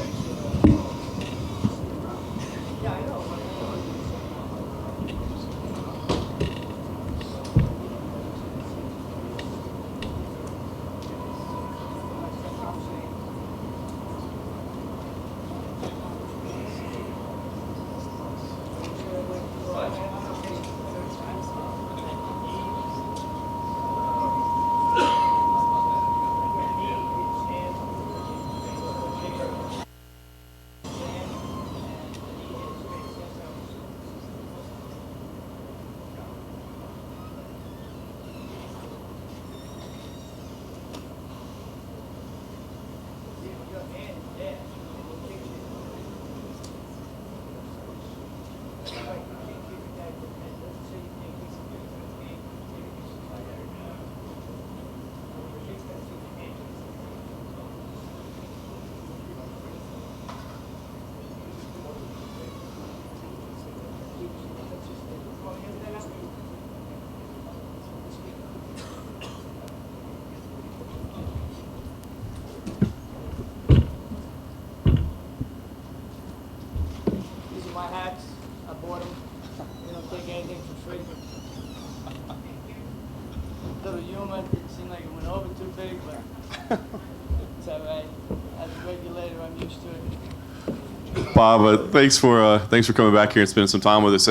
Bob, thanks for coming back here and spending some time with us.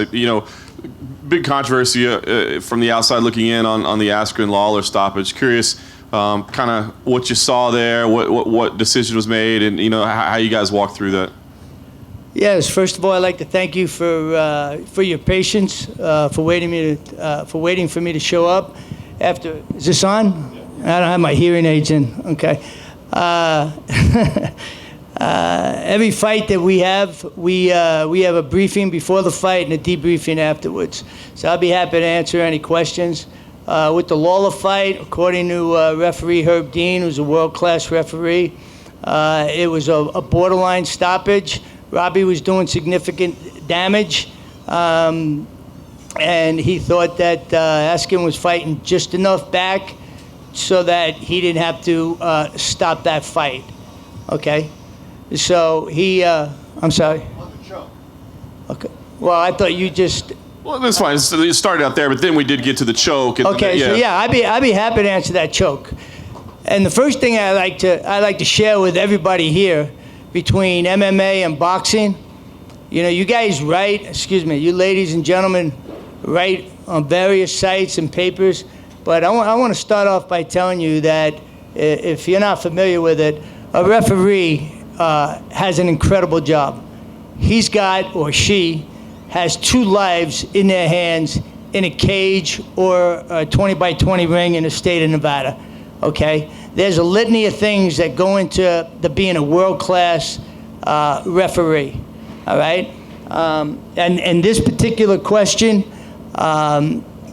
Big controversy from the outside looking in on the Askren Lawler stoppage. Curious, kind of what you saw there, what decision was made, and how you guys walked through that. Yes, first of all, I'd like to thank you for your patience, for waiting for me to show up. Is this on? I don't have my hearing aids in. Okay. Every fight that we have a briefing before the fight and a debriefing afterwards. So I'll be happy to answer any questions. With the Lawler fight, according to referee Herb Dean, who's a world-class referee, it was a borderline stoppage. Robbie was doing significant damage, and he thought that Askren was fighting just enough back so that he didn't have to stop that fight. Okay? So he, I'm sorry. Okay. Well, I thought you just. Well, that's fine. So you started out there, but then we did get to the choke. And okay. So yeah, I'd be happy to answer that choke. And the first thing I like to share with everybody here, between MMA and boxing, you guys write. You ladies and gentlemen, write on various sites and papers. But I want to start off by telling you that if you're not familiar with it, a referee has an incredible job. He's got, or she, has 2 lives in their hands in a cage or a 20 by 20 ring in the state of Nevada, okay? There's a litany of things that go into being a world-class referee, all right? And this particular question,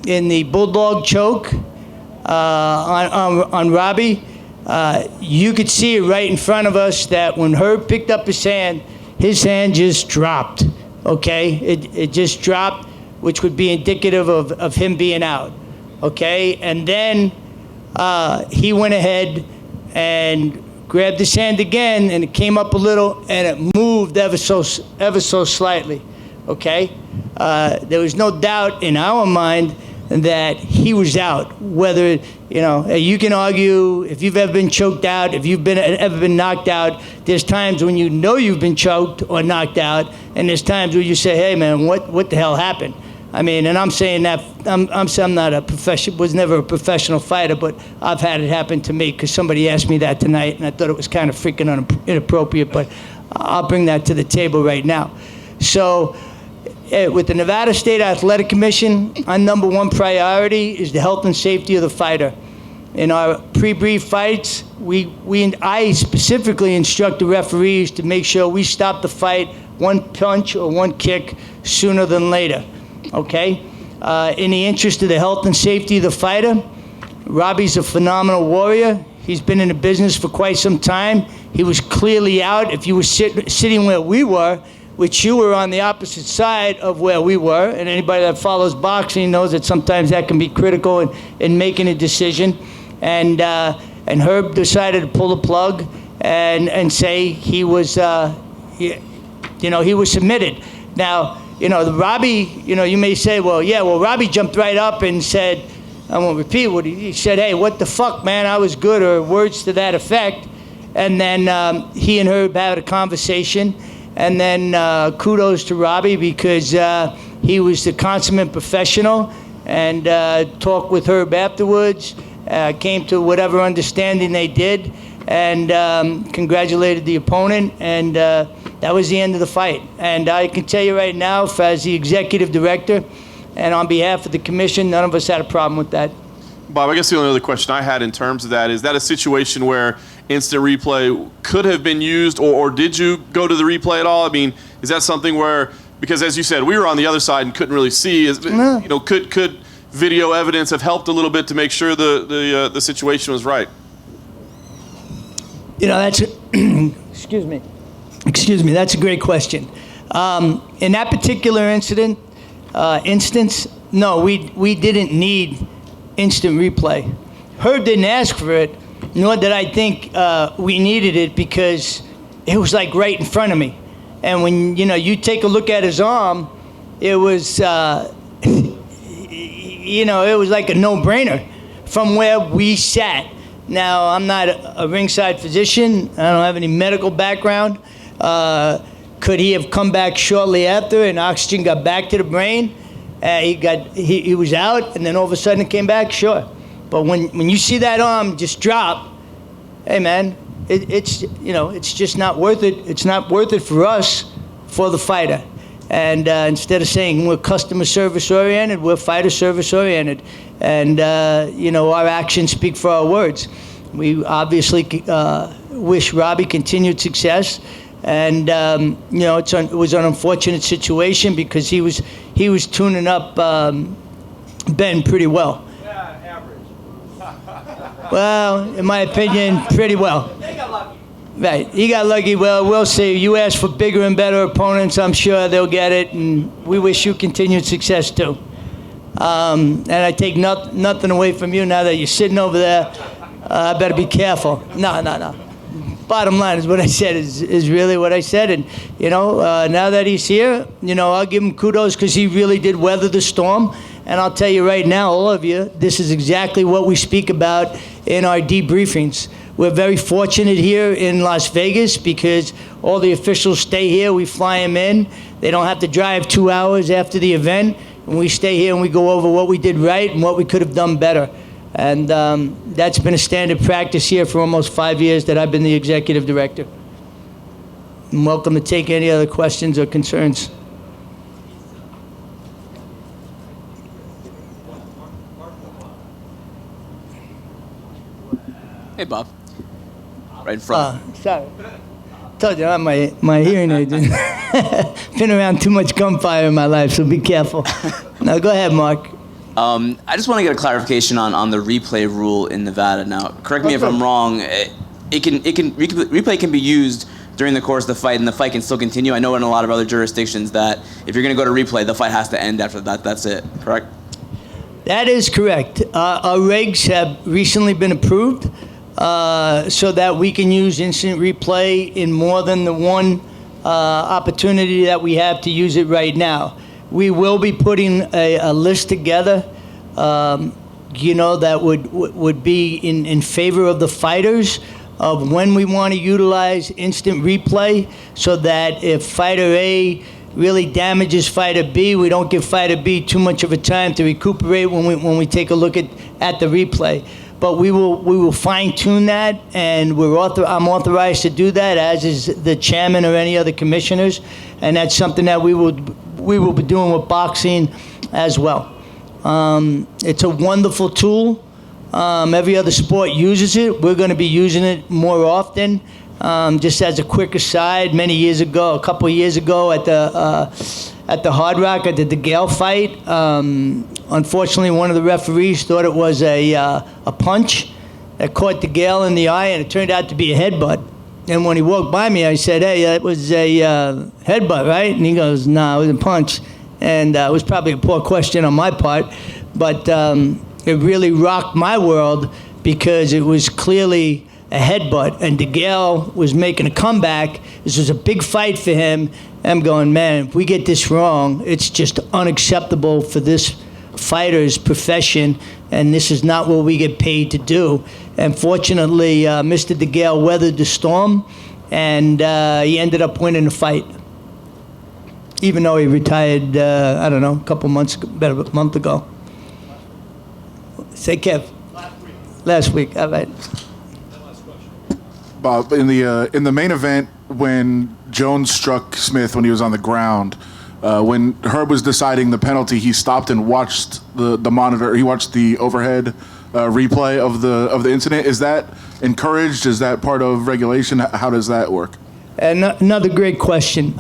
in the Bulldog choke on Robbie, you could see it right in front of us that when Herb picked up his hand just dropped, okay? It just dropped, which would be indicative of him being out, okay? And then he went ahead and grabbed his hand again, and it came up a little, and it moved ever so slightly, okay? There was no doubt in our mind that he was out. Whether, you can argue if you've ever been choked out, if you've ever been knocked out. There's times when you've been choked or knocked out, and there's times where you say, hey man, what the hell happened? I mean, and I'm saying that I'm not a was never a professional fighter, but I've had it happen to me because somebody asked me that tonight, and I thought it was kind of freaking inappropriate. But I'll bring that to the table right now. So, with the Nevada State Athletic Commission, our number one priority is the health and safety of the fighter. In our pre-brief fights, I specifically instruct the referees to make sure we stop the fight one punch or one kick sooner than later. Okay? In the interest of the health and safety of the fighter, Robbie's a phenomenal warrior. He's been in the business for quite some time. He was clearly out. If you were sitting where we were, which you were on the opposite side of where we were, and anybody that follows boxing knows that sometimes that can be critical in making a decision. And Herb decided to pull the plug and say he was, he was submitted. Now, the Robbie, you may say, well, Robbie jumped right up and said, I won't repeat what he said, hey, what the fuck, man, I was good, or words to that effect. And then he and Herb had a conversation. And then kudos to Robbie because he was the consummate professional and talked with Herb afterwards, came to whatever understanding they did, and congratulated the opponent. And that was the end of the fight. And I can tell you right now, as the executive director and on behalf of the commission, none of us had a problem with that. Bob, I guess the only other question I had in terms of that is that a situation where instant replay could have been used, or did you go to the replay at all? I mean, is that something where, because as you said, we were on the other side and couldn't really see, could video evidence have helped a little bit to make sure the situation was right? That's excuse me, that's a great question. In that particular instance, no, we didn't need instant replay. Herb didn't ask for it, nor did I think we needed it because it was like right in front of me. And when you take a look at his arm, it was it was like a no-brainer from where we sat. Now, I'm not a ringside physician. I don't have any medical background. Could he have come back shortly after and oxygen got back to the brain? He was out, and then all of a sudden it came back? Sure. But when you see that arm just drop, hey, man, it's just not worth it. It's not worth it for us, for the fighter. And instead of saying we're customer service oriented, we're fighter service oriented. And, our actions speak for our words. We obviously wish Robbie continued success. And, it was an unfortunate situation because he was tuning up Ben pretty well. Well, in my opinion, pretty well. Right, he got lucky. Well, we'll see. You ask for bigger and better opponents, I'm sure they'll get it, and we wish you continued success too. And I take nothing away from you now that you're sitting over there. I better be careful. No. Bottom line is what I said is really what I said, and now that he's here, I'll give him kudos because he really did weather the storm. And I'll tell you right now, all of you, this is exactly what we speak about in our debriefings. We're very fortunate here in Las Vegas because all the officials stay here. We fly them in. They don't have to drive 2 hours after the event. And we stay here and we go over what we did right and what we could have done better. And that's been a standard practice here for almost 5 years that I've been the executive director. I'm welcome to take any other questions or concerns. Hey, Bob. Right in front. Sorry. Told you, my hearing aid. Been around too much gunfire in my life, so be careful. Now, go ahead, Mark. I just want to get a clarification on the replay rule in Nevada. Now, correct me if I'm wrong. Replay can be used during the course of the fight, and the fight can still continue. I know in a lot of other jurisdictions that if you're going to go to replay, the fight has to end after that. That's it. Correct? That is correct. Our regs have recently been approved so that we can use instant replay in more than the one opportunity that we have to use it right now. We will be putting a list together, that would be in favor of the fighters of when we want to utilize instant replay, so that if fighter A really damages fighter B. We don't give fighter B too much of a time to recuperate when we take a look at the replay. But we will fine tune that, and I'm authorized to do that, as is the chairman or any other commissioners, and that's something that we will be doing with boxing as well. It's a wonderful tool. Every other sport uses it. We're going to be using it more often. Just as a quick aside, a couple of years ago at the Hard Rock at the Gale fight, unfortunately one of the referees thought it was a punch that caught the Gale in the eye, and it turned out to be a headbutt. And when he walked by me, I said, "Hey, that was a headbutt, right?" And he goes, "No, it was a punch." And it was probably a poor question on my part, but it really rocked my world because it was clearly a headbutt, and DeGale was making a comeback. This was a big fight for him. I'm going, man, if we get this wrong, it's just unacceptable for this fighter's profession, and this is not what we get paid to do. And fortunately, Mr. DeGale weathered the storm, and he ended up winning the fight, even though he retired, a month ago. Say, Kev. Last week, all right. Bob, in the main event, when Jones struck Smith when he was on the ground, when Herb was deciding the penalty, he stopped and watched the monitor. He watched the overhead replay of the incident. Is that encouraged? Is that part of regulation? How does that work? Another great question.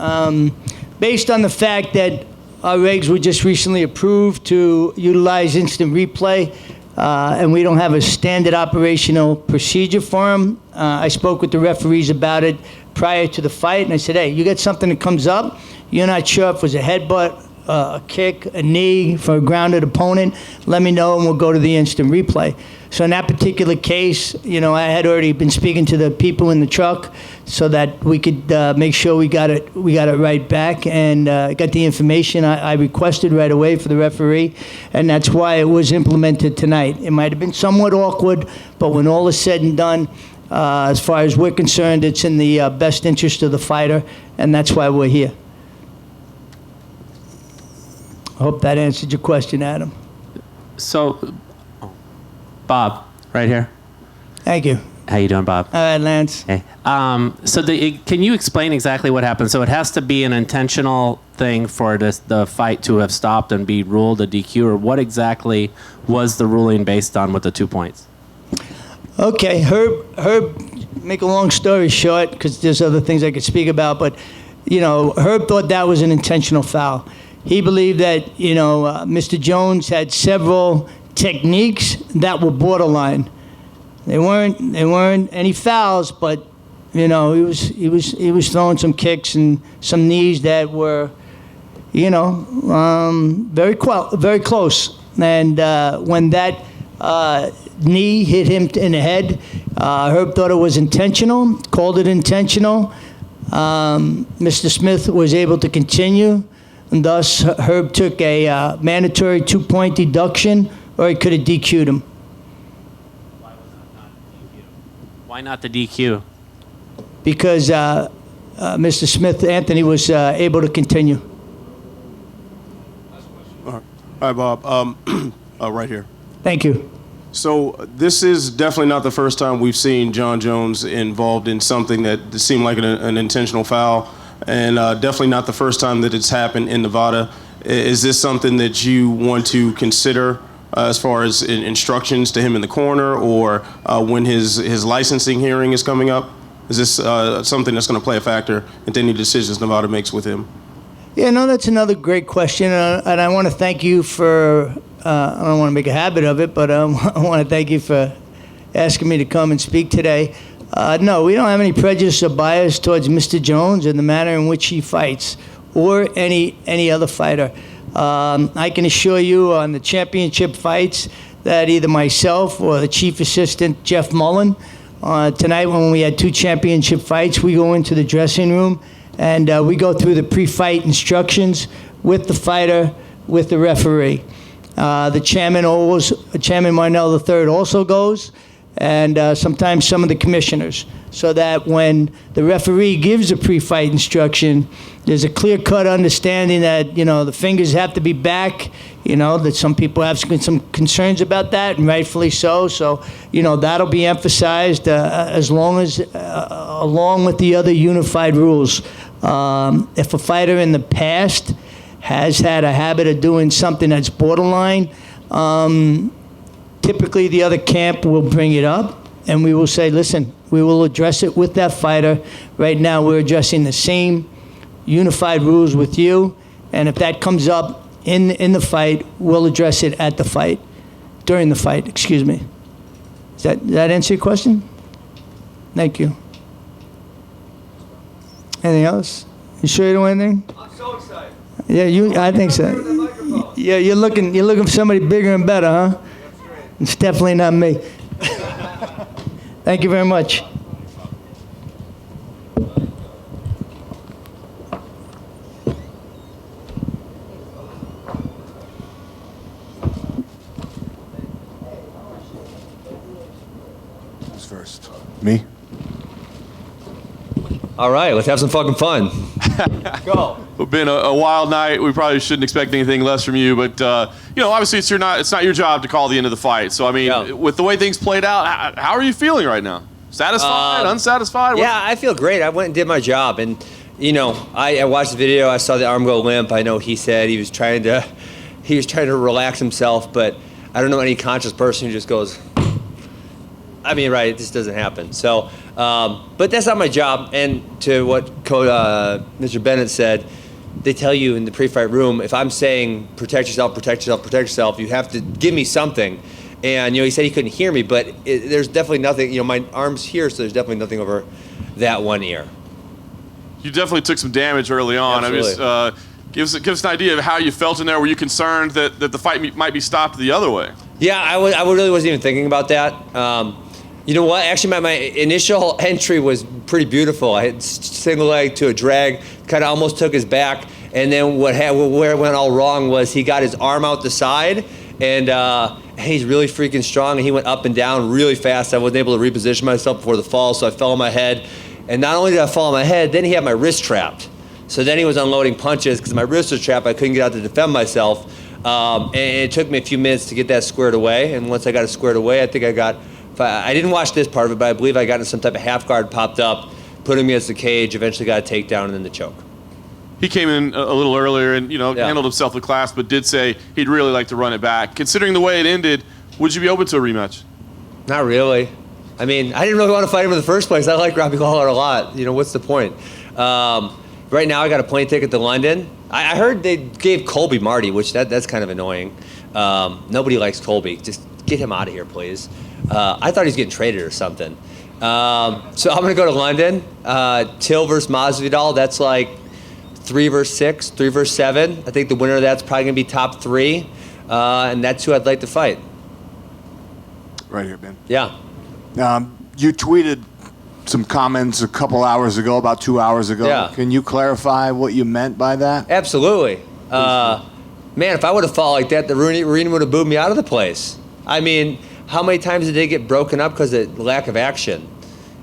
Based on the fact that our regs were just recently approved to utilize instant replay, and we don't have a standard operational procedure for them. I spoke with the referees about it prior to the fight, and I said, hey, you got something that comes up, you're not sure if it was a headbutt, a kick, a knee for a grounded opponent, let me know and we'll go to the instant replay. So in that particular case, I had already been speaking to the people in the truck so that we could make sure we got it right back, and got the information I requested right away for the referee, and that's why it was implemented tonight. It might have been somewhat awkward, but when all is said and done, as far as we're concerned, it's in the best interest of the fighter, and that's why we're here. I hope that answered your question, Adam. So, Bob, right here. Thank you. How you doing, Bob? All right, Lance. Hey. Can you explain exactly what happened? So it has to be an intentional thing for the fight to have stopped and be ruled a DQ, or what exactly was the ruling based on with the 2 points? Okay, Herb, make a long story short, because there's other things I could speak about, but, Herb thought that was an intentional foul. He believed that, Mr. Jones had several techniques that were borderline. They weren't any fouls, but he was throwing some kicks and some knees that were, very close. And when that knee hit him in the head, Herb thought it was intentional, called it intentional. Mr. Smith was able to continue, and thus Herb took a mandatory 2-point deduction, or he could have DQ'd him. Why not the DQ? Because Mr. Smith, Anthony, was able to continue. All right, Bob. Right here. Thank you. So this is definitely not the first time we've seen John Jones involved in something that seemed like an intentional foul, and definitely not the first time that it's happened in Nevada. Is this something that you want to consider as far as instructions to him in the corner, or when his licensing hearing is coming up? Is this something that's going to play a factor into any decisions Nevada makes with him? Yeah, no, that's another great question, and I want to thank you for, I don't want to make a habit of it, but I want to thank you for asking me to come and speak today. No, we don't have any prejudice or bias towards Mr. Jones and the manner in which he fights, or any other fighter. I can assure you on the championship fights that either myself or the chief assistant, Jeff Mullen, tonight when we had 2 championship fights, we go into the dressing room and we go through the pre-fight instructions with the fighter, with the referee. The chairman Marnell III also goes, and sometimes some of the commissioners, so that when the referee gives a pre-fight instruction, there's a clear-cut understanding that, the fingers have to be back, that some people have some concerns about that, and rightfully so. So, that'll be emphasized along with the other unified rules. If a fighter in the past has had a habit of doing something that's borderline, typically the other camp will bring it up, and we will say, listen, we will address it with that fighter. Right now, we're addressing the same unified rules with you, and if that comes up in the fight, we'll address it at the fight, during the fight, excuse me. Does that answer your question? Thank you. Anything else? You sure you don't want anything? I'm so excited. Yeah, I think so. Yeah, you're looking for somebody bigger and better, huh? It's definitely not me. Thank you very much. Who's first? Me? All right, let's have some fucking fun. Go. It's been a wild night. We probably shouldn't expect anything less from you, but obviously it's not your job to call the end of the fight. So I mean, with the way things played out, how are you feeling right now? Satisfied? Unsatisfied? Yeah, I feel great. I went and did my job, and I watched the video. I saw the arm go limp. I know he said he was trying to relax himself, but I don't know any conscious person who just goes, I mean, right, this doesn't happen. So, but that's not my job. And to what Mr. Bennett said, they tell you in the pre-fight room, if I'm saying protect yourself, protect yourself, protect yourself, you have to give me something. And, he said he couldn't hear me, but there's definitely nothing, my arm's here, so there's definitely nothing over that one ear. You definitely took some damage early on. Absolutely. I mean, give us an idea of how you felt in there. Were you concerned that the fight might be stopped the other way? Yeah, I really wasn't even thinking about that. You know what? Actually, my initial entry was pretty beautiful. I had single leg to a drag, kind of almost took his back, and then where it went all wrong was he got his arm out the side, and he's really freaking strong, and he went up and down really fast. I wasn't able to reposition myself before the fall, so I fell on my head. And not only did I fall on my head, then he had my wrist trapped. So then he was unloading punches because my wrist was trapped. I couldn't get out to defend myself. And it took me a few minutes to get that squared away. And once I got it squared away, I think I didn't watch this part of it, but I believe I got in some type of half guard, popped up, putting me against the cage, eventually got a takedown and then the choke. He came in a little earlier and handled himself with class, but did say he'd really like to run it back. Considering the way it ended, would you be open to a rematch? Not really. I mean, I didn't really want to fight him in the first place. I like Robbie Lawler a lot. What's the point? Right now, I got a plane ticket to London. I heard they gave Colby Marty, which that's kind of annoying. Nobody likes Colby. Just get him out of here, please. I thought he was getting traded or something. So I'm going to go to London. Till versus Masvidal, that's like 3 versus 6, 3 versus 7. I think the winner of that's probably going to be top 3. And that's who I'd like to fight. Right here, Ben. Yeah. You tweeted some comments a couple hours ago, about 2 hours ago. Yeah. Can you clarify what you meant by that? Absolutely. Man, if I would have fought like that, the arena would have booed me out of the place. I mean, how many times did they get broken up because of lack of action?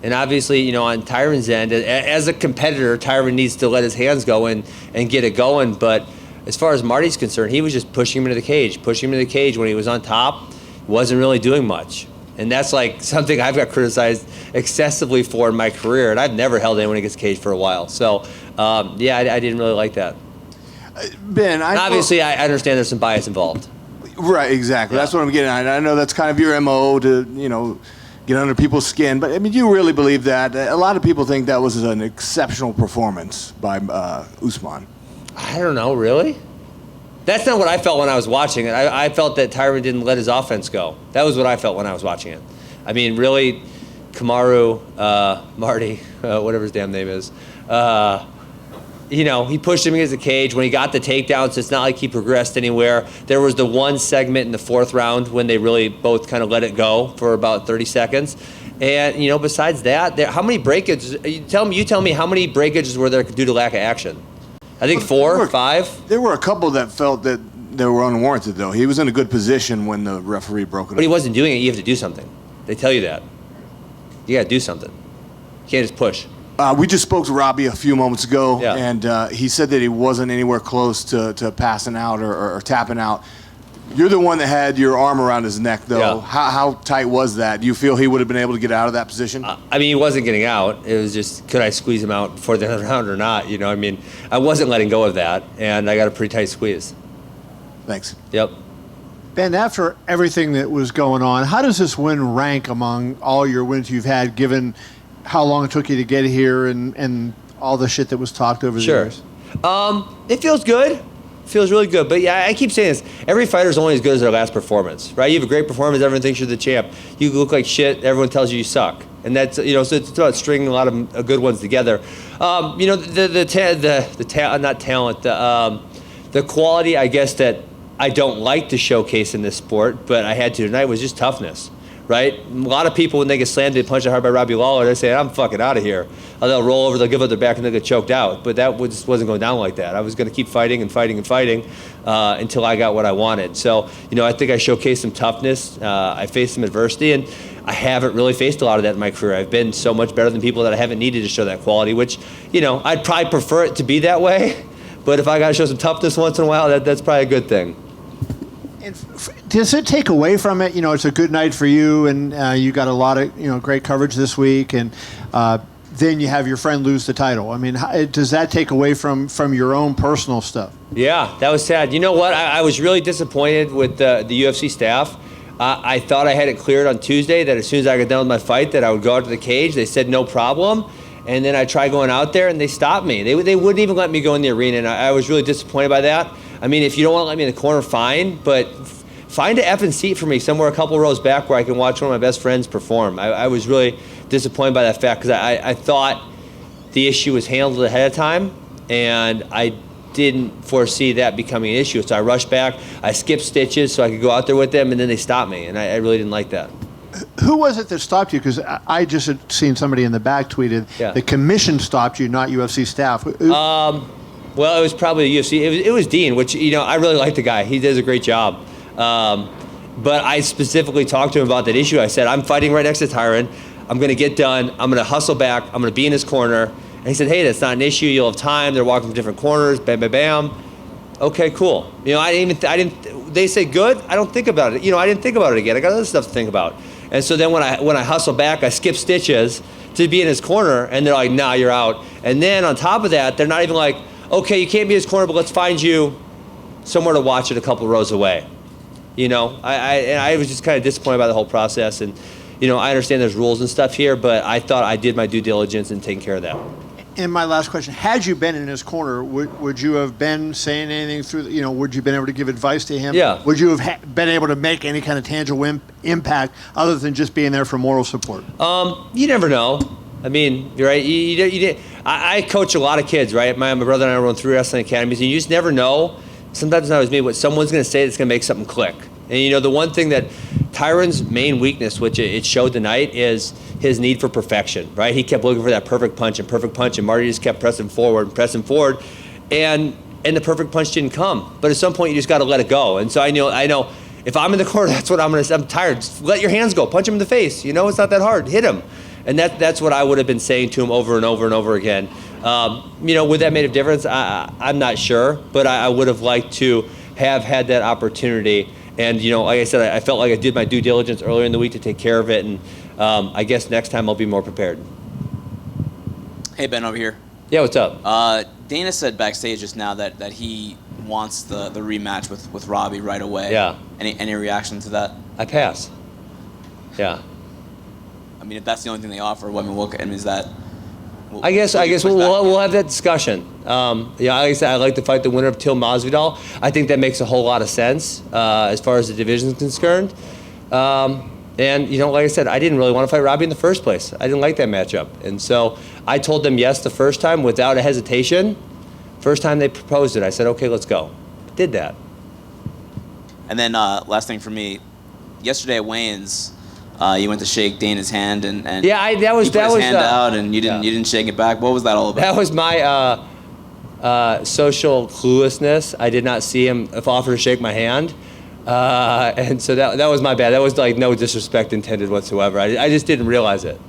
And obviously, on Tyron's end, as a competitor, Tyron needs to let his hands go and get it going. But as far as Marty's concerned, he was just pushing him into the cage when he was on top. Wasn't really doing much. And that's like something I've got criticized excessively for in my career, and I've never held anyone against cage for a while. So, I didn't really like that. Ben, obviously, I understand there's some bias involved. Right, exactly. Yeah. That's what I'm getting at. I know that's kind of your MO to, get under people's skin, but I mean, you really believe that? A lot of people think that was an exceptional performance by Usman. I don't know, really? That's not what I felt when I was watching it. I felt that Tyron didn't let his offense go. That was what I felt when I was watching it. I mean, really, Kamaru, Marty, whatever his damn name is, he pushed him against the cage. When he got the takedowns, it's not like he progressed anywhere. There was the one segment in the 4th round when they really both kind of let it go for about 30 seconds. And, besides that, how many breakages? You tell me how many breakages were there due to lack of action? I think 4 or 5. There were a couple that felt that they were unwarranted, though. He was in a good position when the referee broke it up. But he wasn't doing it. You have to do something. They tell you that. You got to do something. You can't just push. We just spoke to Robbie a few moments ago, Yeah. and he said that he wasn't anywhere close to passing out or tapping out. You're the one that had your arm around his neck, though. Yeah. How tight was that? Do you feel he would have been able to get out of that position? I mean, he wasn't getting out. It was just, could I squeeze him out before the end of the round or not? You know, I mean, I wasn't letting go of that, and I got a pretty tight squeeze. Thanks. Yep. Ben, after everything that was going on, how does this win rank among all your wins you've had, given how long it took you to get here and all the shit that was talked over the years? It feels good. Feels really good. But yeah, I keep saying this. Every fighter's only as good as their last performance, right? You have a great performance, everyone thinks you're the champ. You look like shit, everyone tells you suck. And that's, you know, so it's about stringing a lot of good ones together. You know, the quality, I guess, that I don't like to showcase in this sport, but I had to tonight, was just toughness. Right? A lot of people, when they get slammed and punched hard by Robbie Lawler, they say, I'm fucking out of here. Or they'll roll over, they'll give up their back, and they'll get choked out. But that just wasn't going down like that. I was going to keep fighting and fighting and fighting until I got what I wanted. So, you know, I think I showcased some toughness. I faced some adversity, and I haven't really faced a lot of that in my career. I've been so much better than people that I haven't needed to show that quality, which, you know, I'd probably prefer it to be that way. But if I got to show some toughness once in a while, that's probably a good thing. Does it take away from it? You know, it's a good night for you, and you got a lot of, you know, great coverage this week, and then you have your friend lose the title. I mean, does that take away from your own personal stuff? Yeah, that was sad. You know what? I was really disappointed with the UFC staff. I thought I had it cleared on Tuesday that as soon as I got done with my fight that I would go out to the cage. They said no problem. And then I tried going out there, and they stopped me. They wouldn't even let me go in the arena, and I was really disappointed by that. I mean, if you don't want to let me in the corner, fine, but find an effing seat for me somewhere a couple rows back where I can watch one of my best friends perform. I was really disappointed by that fact because I thought the issue was handled ahead of time, and I didn't foresee that becoming an issue. So I rushed back, I skipped stitches so I could go out there with them, and then they stopped me, and I really didn't like that. Who was it that stopped you? Because I just had seen somebody in the back tweeted, the commission stopped you, not UFC staff. Well, it was probably the UFC. It was Dean, which, you know, I really like the guy. He does a great job. But I specifically talked to him about that issue. I said, I'm fighting right next to Tyron. I'm going to get done. I'm going to hustle back. I'm going to be in his corner. And he said, hey, that's not an issue. You'll have time. They're walking from different corners. Bam, bam, bam. Okay, cool. You know, I didn't. They say good. I don't think about it. You know, I didn't think about it again. I got other stuff to think about. And so then when I hustle back, I skip stitches to be in his corner, and they're like, nah, you're out. And then on top of that, they're not even like, okay, you can't be in his corner, but let's find you somewhere to watch it a couple rows away. You know, I was just kind of disappointed by the whole process. And, you know, I understand there's rules and stuff here, but I thought I did my due diligence in taking care of that. And my last question, had you been in his corner, would you have been saying anything through, you know, would you have been able to give advice to him? Yeah. Would you have been able to make any kind of tangible impact other than just being there for moral support? You never know. I mean, you're right. I coach a lot of kids, right? My brother and I run 3 wrestling academies, and you just never know. Sometimes it's not always me, what someone's going to say that's going to make something click. And, you know, the one thing that Tyron's main weakness, which it showed tonight, is his need for perfection, right? He kept looking for that perfect punch, and Marty just kept pressing forward, and the perfect punch didn't come. But at some point, you just got to let it go. And so I know if I'm in the corner, that's what I'm going to say. I'm tired. Just let your hands go. Punch him in the face. You know, it's not that hard. Hit him. And that's what I would have been saying to him over and over and over again. You know, would that made a difference? I'm not sure, but I would have liked to have had that opportunity. And, you know, like I said, I felt like I did my due diligence earlier in the week to take care of it. And I guess next time I'll be more prepared. Hey, Ben, over here. Yeah, what's up? Dana said backstage just now that he wants the rematch with Robbie right away. Yeah. Any reaction to that? I pass. Yeah. I mean, if that's the only thing they offer, is that? I guess we'll have that discussion. Yeah, like I said, I like to fight the winner of Till Masvidal. I think that makes a whole lot of sense as far as the division is concerned. And, you know, like I said, I didn't really want to fight Robbie in the first place. I didn't like that matchup. And so I told them yes the first time without a hesitation. First time they proposed it, I said, okay, let's go. Did that. And then last thing for me, yesterday at weigh-ins, you went to shake Dana's hand and yeah, that was he put his hand out and you didn't shake it back. What was that all about? That was my social cluelessness. I did not see him offer to shake my hand, and so that was my bad. That was like no disrespect intended whatsoever. I just didn't realize it.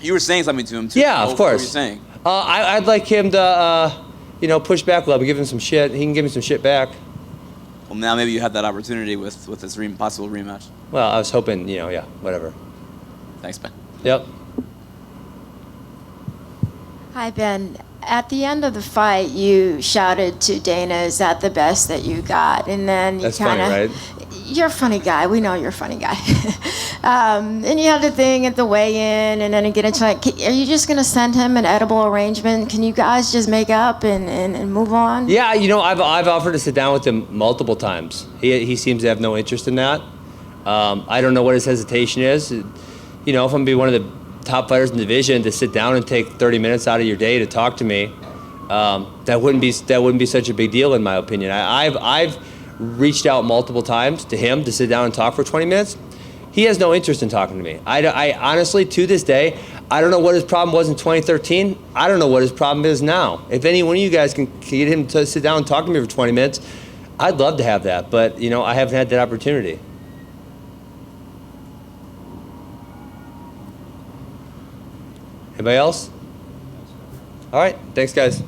You were saying something to him too. Yeah, of What course. were you saying? I'd like him to, push back a little bit, give him some shit. He can give me some shit back. Well, now maybe you have that opportunity with this possible rematch. Well, I was hoping, whatever. Thanks, Ben. Yep. Hi, Ben. At the end of the fight, you shouted to Dana, "Is that the best that you got?" And then you That's kind funny, of, right? You're a funny guy. We know you're a funny guy. And you had the thing at the weigh-in, and then again tonight. Are you just gonna send him an edible arrangement? Can you guys just make up and move on? Yeah, I've offered to sit down with him multiple times. He seems to have no interest in that. I don't know what his hesitation is. If I'm gonna be one of the top fighters in the division, to sit down and take 30 minutes out of your day to talk to me, that wouldn't be such a big deal in my opinion. I've reached out multiple times to him to sit down and talk for 20 minutes. He has no interest in talking to me. I honestly, to this day, I don't know what his problem was in 2013. I don't know what his problem is now. If any one of you guys can get him to sit down and talk to me for 20 minutes, I'd love to have that. But, I haven't had that opportunity. Anybody else? All right. Thanks, guys.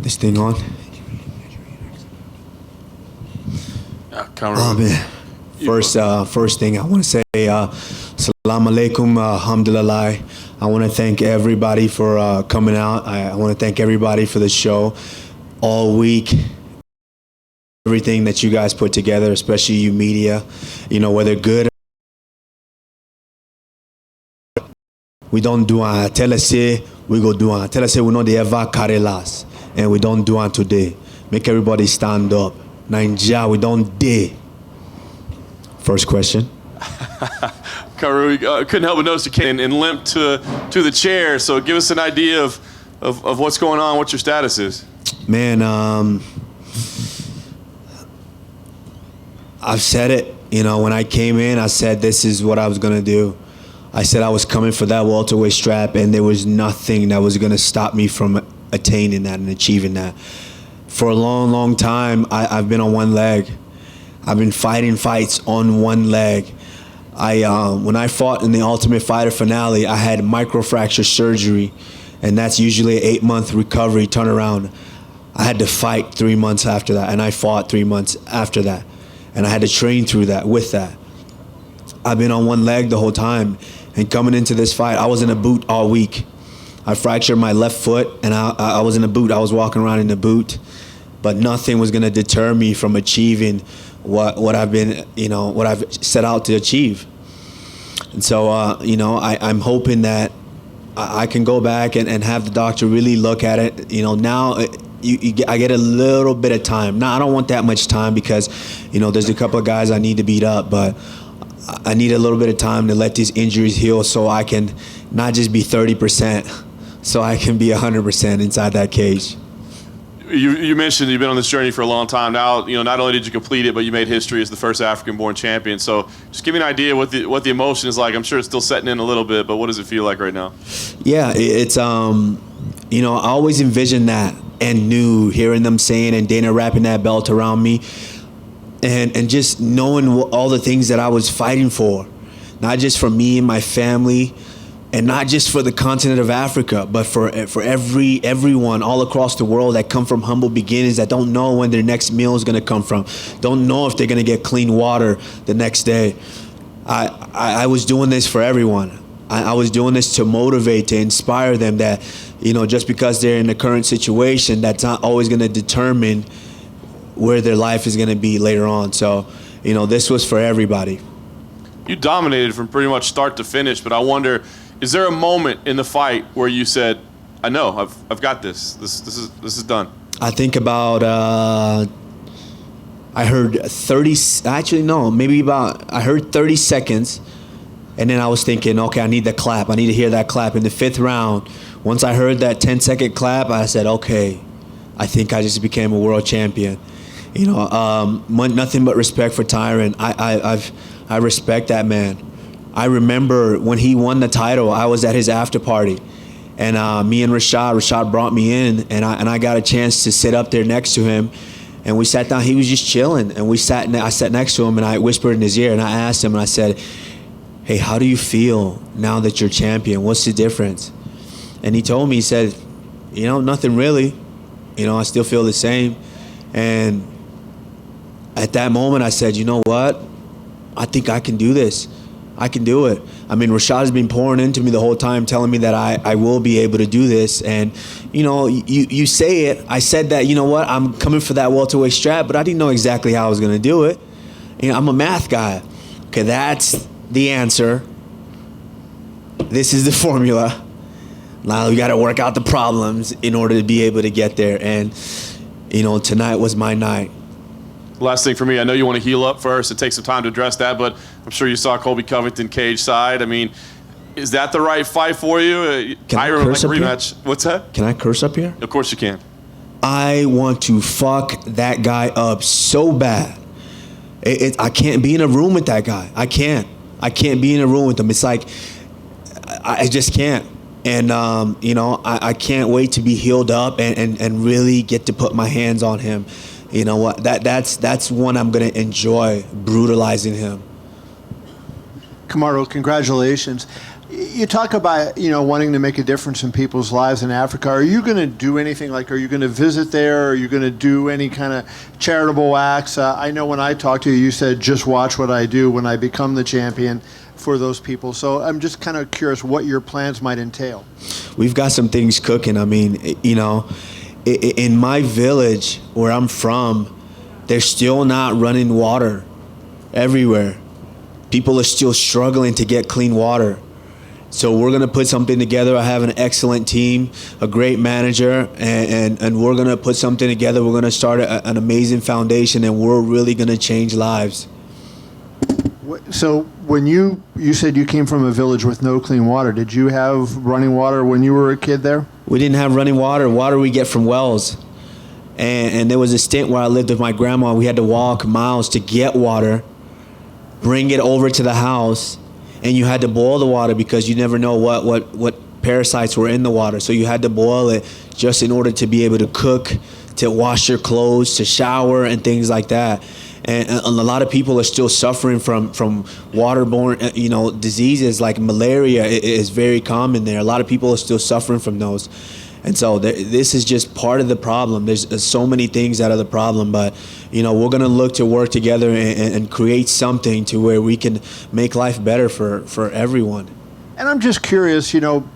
This thing on? Kamaru. Man. First thing I want to say, Salam alaikum, alhamdulillah. I want to thank everybody for coming out. I want to thank everybody for the show all week. Everything that you guys put together, especially you media, you know, whether good. We don't do on telese, we go do on telese, we know the Eva Karelas, and we don't do on today. Make everybody stand up. Ninja, we don't day. First question. Kamaru, couldn't help but notice you came and limped to the chair. So give us an idea of what's going on, what your status is. Man, I've said it. You know, when I came in, I said this is what I was going to do. I said I was coming for that welterweight strap, and there was nothing that was going to stop me from attaining that and achieving that. For a long, long time, I've been on one leg. I've been fighting fights on one leg. When I fought in the Ultimate Fighter finale, I had microfracture surgery, and that's usually an 8-month recovery turnaround. I had to fight 3 months after that, and I fought 3 months after that. And I had to train through that, with that. I've been on one leg the whole time. And coming into this fight, I was in a boot all week. I fractured my left foot, and I was in a boot. I was walking around in a boot. But nothing was going to deter me from achieving what I've been, you know, what I've set out to achieve. And so, you know, I'm hoping that I can go back and have the doctor really look at it. You know, now I get a little bit of time. Now, I don't want that much time because, you know, there's a couple of guys I need to beat up, but I need a little bit of time to let these injuries heal so I can not just be 30%, so I can be 100% inside that cage. You mentioned you've been on this journey for a long time now. You know, not only did you complete it, but you made history as the first African-born champion. So just give me an idea what the emotion is like. I'm sure it's still setting in a little bit, but what does it feel like right now? Yeah, it's you know, I always envisioned that and knew, hearing them saying and Dana wrapping that belt around me, and just knowing all the things that I was fighting for, not just for me and my family, and not just for the continent of Africa, but for everyone all across the world that come from humble beginnings, that don't know when their next meal is going to come from, don't know if they're going to get clean water the next day. I was doing this for everyone. I was doing this to motivate, to inspire them that, you know, just because they're in the current situation, that's not always going to determine where their life is going to be later on. So, you know, this was for everybody. You dominated from pretty much start to finish, but I wonder, is there a moment in the fight where you said, I know, I've got this. This is done? I think about I heard 30, actually no, maybe about, I heard 30 seconds, and then I was thinking, okay, I need the clap. I need to hear that clap. In the 5th round, once I heard that 10-second clap, I said, okay, I think I just became a world champion. You know, nothing but respect for Tyron. I respect that man. I remember when he won the title, I was at his after party, and me and Rashad brought me in, and I got a chance to sit up there next to him, and we sat down. He was just chilling, and I sat next to him, and I whispered in his ear, and I asked him, and I said, hey, how do you feel now that you're champion? What's the difference? And he told me, he said, you know, nothing really. You know, I still feel the same. And at that moment, I said, you know what? I think I can do this. I can do it. I mean, Rashad has been pouring into me the whole time, telling me that I will be able to do this. And, you know, you say it. I said that, you know what, I'm coming for that welterweight strap, but I didn't know exactly how I was going to do it. You know, I'm a math guy. Okay, that's the answer. This is the formula. Now we got to work out the problems in order to be able to get there. And, you know, tonight was my night. Last thing for me, I know you want to heal up first. It takes some time to address that, but I'm sure you saw Colby Covington cage side. I mean, is that the right fight for you? Can I curse up rematch. here? What's that? Can I curse up here? Of course you can. I want to fuck that guy up so bad. I can't be in a room with that guy. I can't be in a room with him. It's like, I just can't. And, you know, I can't wait to be healed up and really get to put my hands on him. You know what? That's one I'm going to enjoy, brutalizing him. Kamaru, congratulations. You talk about, wanting to make a difference in people's lives in Africa. Are you going to do anything are you going to visit there? Are you going to do any kind of charitable acts? I know when I talked to you, you said, just watch what I do when I become the champion for those people. So I'm just kind of curious what your plans might entail. We've got some things cooking. I mean, in my village where I'm from, they're still not running water everywhere. People are still struggling to get clean water. So we're going to put something together. I have an excellent team, a great manager, and we're going to put something together. We're going to start an amazing foundation, and we're really going to change lives. So when you said you came from a village with no clean water, did you have running water when you were a kid there? We didn't have running water. Water we get from wells. And there was a stint where I lived with my grandma. We had to walk miles to get water, bring it over to the house, and you had to boil the water because you never know what parasites were in the water. So you had to boil it just in order to be able to cook, to wash your clothes, to shower, and things like that. And a lot of people are still suffering from waterborne, diseases like malaria is very common there. A lot of people are still suffering from those. And so this is just part of the problem. There's so many things that are the problem, but we're going to look to work together and create something to where we can make life better for everyone. And I'm just curious,